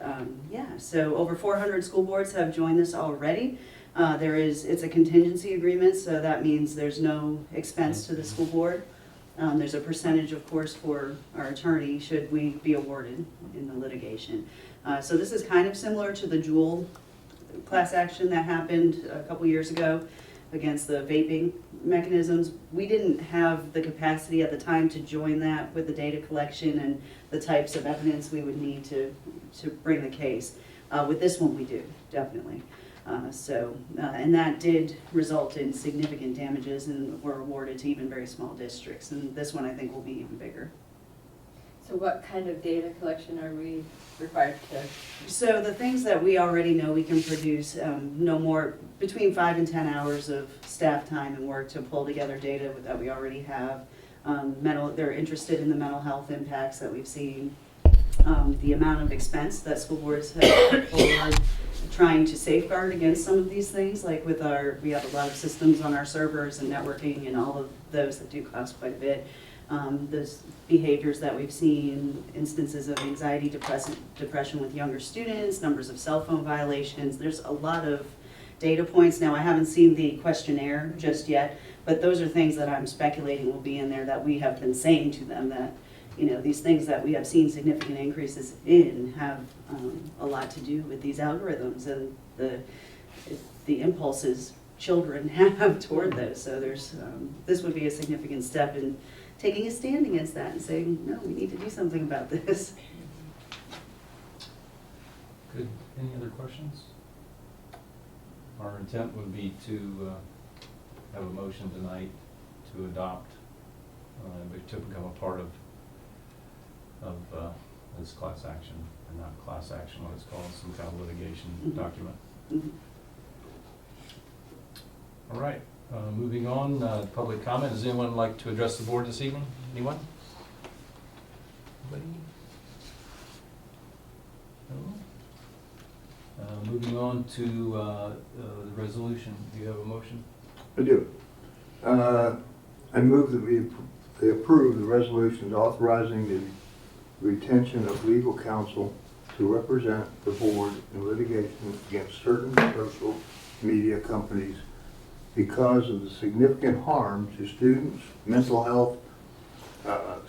yeah, so over 400 school boards have joined this already. It's a contingency agreement, so that means there's no expense to the school board. There's a percentage, of course, for our attorney should we be awarded in the litigation. So this is kind of similar to the Juul class action that happened a couple years ago against the vaping mechanisms. We didn't have the capacity at the time to join that with the data collection and the types of evidence we would need to bring the case. With this one we do, definitely. And that did result in significant damages and were awarded to even very small districts. And this one I think will be even bigger. So what kind of data collection are we required to? So the things that we already know we can produce, no more, between 5 and 10 hours of staff time and work to pull together data that we already have. They're interested in the mental health impacts that we've seen. The amount of expense that school boards have forward trying to safeguard against some of these things, like we have a lot of systems on our servers and networking and all of those that do cost quite a bit. Those behaviors that we've seen, instances of anxiety, depression with younger students, numbers of cell phone violations. There's a lot of data points. Now, I haven't seen the questionnaire just yet, but those are things that I'm speculating will be in there that we have been saying to them that, you know, these things that we have seen significant increases in have a lot to do with these algorithms and the impulses children have toward those. So this would be a significant step in taking a stand against that and saying, no, we need to do something about this. Good. Any other questions? Our intent would be to have a motion tonight to adopt, to become a part of this class action, or not class action, what it's called, some kind of litigation document. All right, moving on, public comment. Does anyone like to address the board this evening? Anyone? Anybody? No? Moving on to the resolution. Do you have a motion? I do. I move that we approve the resolutions authorizing the retention of legal counsel to represent the board in litigation against certain social media companies because of the significant harm to students' mental health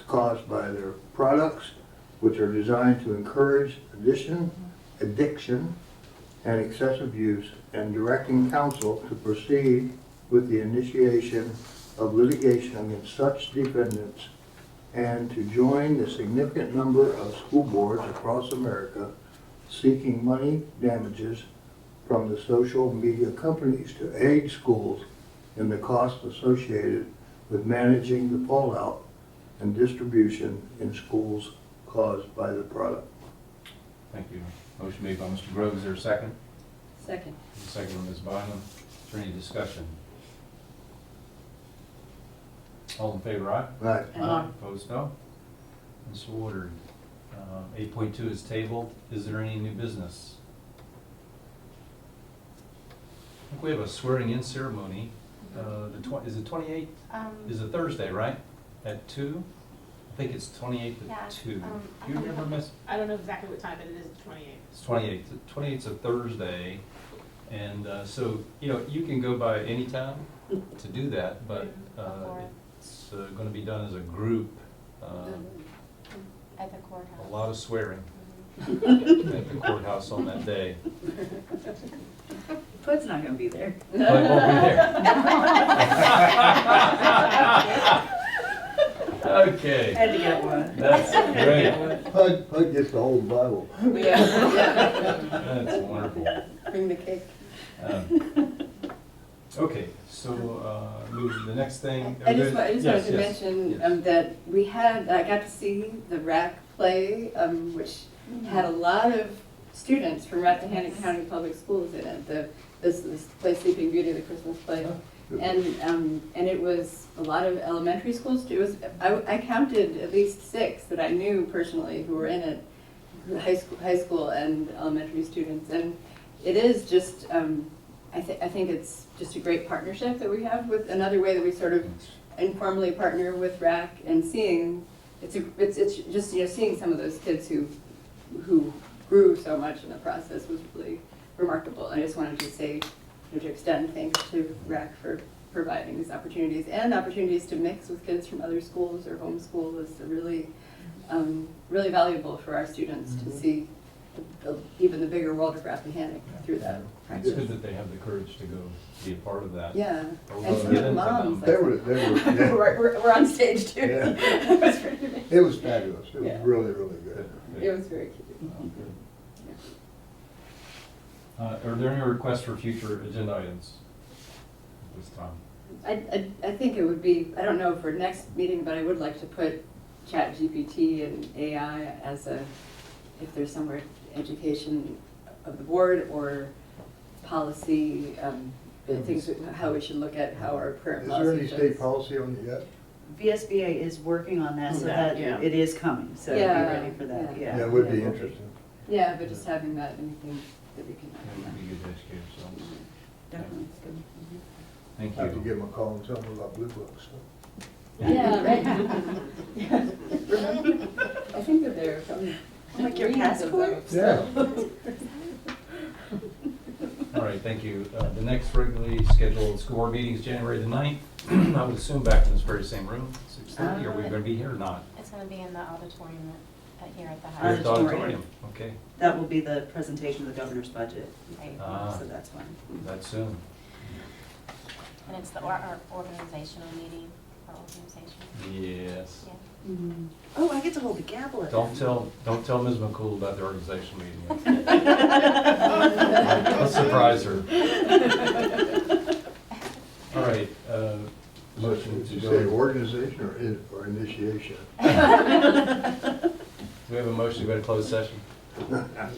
caused by their products, which are designed to encourage addiction and excessive use, and directing counsel to proceed with the initiation of litigation against such defendants and to join the significant number of school boards across America seeking money damages from the social media companies to aid schools in the costs associated with managing the fallout and distribution in schools caused by the product. Thank you. Motion made by Mr. Grove. Is there a second? Second. Second by Ms. Bynum. Is there any discussion? All in favor, aye? Right. Opposed, no? And so ordered. 8.2 is tabled. Is there any new business? I think we have a swearing-in ceremony. Is it 28th? Is it Thursday, right? At 2? I think it's 28th Yeah, at 2. Do I you don't remember, know. Miss? I don't know exactly what time, but it is the 28th. It's 28th. 28th's a Thursday. And so, you can go by any time to do that, but it's going to be done as a group. At the courthouse. A lot of swearing at the courthouse on that day. Pud's not gonna be there. But I won't be there. Okay. Had to get one. That's great. Pud gets the whole Bible. That's wonderful. Bring the cake. Okay, so the next thing. I just wanted to Yes, mention yes. that I got to see the RAC play, which had a lot of students from Rappahannock County Public Schools in it. This play, Sleeping Beauty, the Christmas play. And it was a lot of elementary school students. I counted at least 6 that I knew personally who were in it, high school and elementary students. And it is just, I think it's just a great partnership that we have with another way that we sort of informally partner with RAC and seeing, it's just, seeing some of those kids who grew so much in the process was really remarkable. I just wanted to say, to extend thanks to RAC for providing these opportunities and opportunities to mix with kids from other schools or homeschool is really, really valuable for our students to see even the bigger world of Rappahannock through that It's practice. good that they have the courage to go be a part of that. Yeah, Although and some of get the into moms, them. Yeah. we're on stage too. Yeah. It was pretty amazing. It was fabulous. It was Yeah. really, really good. It was very cute. Are there any requests for future agenda items at this time? I think it would be, I don't know for next meeting, but I would like to put ChatGPT and AI as if there's somewhere education of the board or policy, things, how we should look at how our current Is policy there any fits. state policy on it yet? VSBA is working on that, so that Yeah. it is coming, so be Yeah, ready for that, yeah. yeah. That would be interesting. Yeah, but just having that, anything that we can. That would be good to educate ourselves. Definitely. Thank I have to you. give them a call and tell them about Blue Books. Yeah, right. Yeah. Remember? I think that they're from. Like your reams of them, passport? so. All right, thank you. The next regularly scheduled school board meeting is January the 9th. I would assume back in this very same room, 6:30. Are we going to be here or not? It's gonna be in the auditorium here at the Here high at the school. auditorium. Okay, That will be the presentation of the governor's budget, Right. so that's fine. that's soon. And it's our organizational meeting, our organization. Yes. Yeah. Oh, I get to hold the gavel at Don't tell Ms. McCool about the organization meeting. Let's surprise her. All right, motion to Did you go. say organization or initiation? Do we have a motion to go to closed session?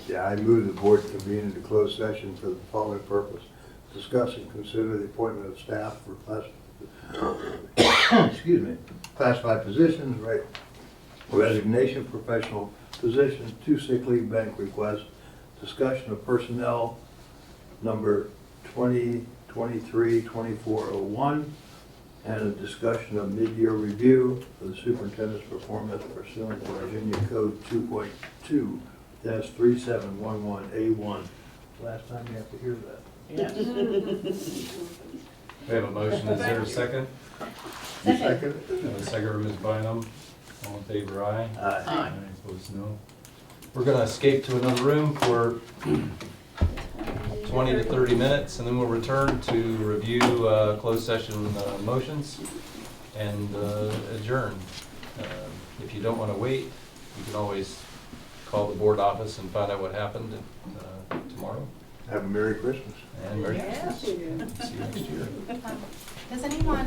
Yeah, I move the board convene into closed session for the following purpose. Discuss and consider the appointment of staff for classified positions, right? Resignation, professional positions, 2 sick leave bank requests, discussion of personnel number 2023-2401, and a discussion of mid-year review of the superintendent's performance pursuant to Virginia Code 2.2-3711A1. Last time you have to hear that. Yeah. We have a motion, is there a second? Second? We have a second from Ms. Bynum. All in favor, aye? Aye. Opposed, no. We're gonna escape to another room for 20 to 30 minutes, and then we'll return to review closed session motions and adjourn. If you don't want to wait, you can always call the board office and find out what happened tomorrow. Have a Merry Christmas. And Merry Christmas. See you next year. Does anyone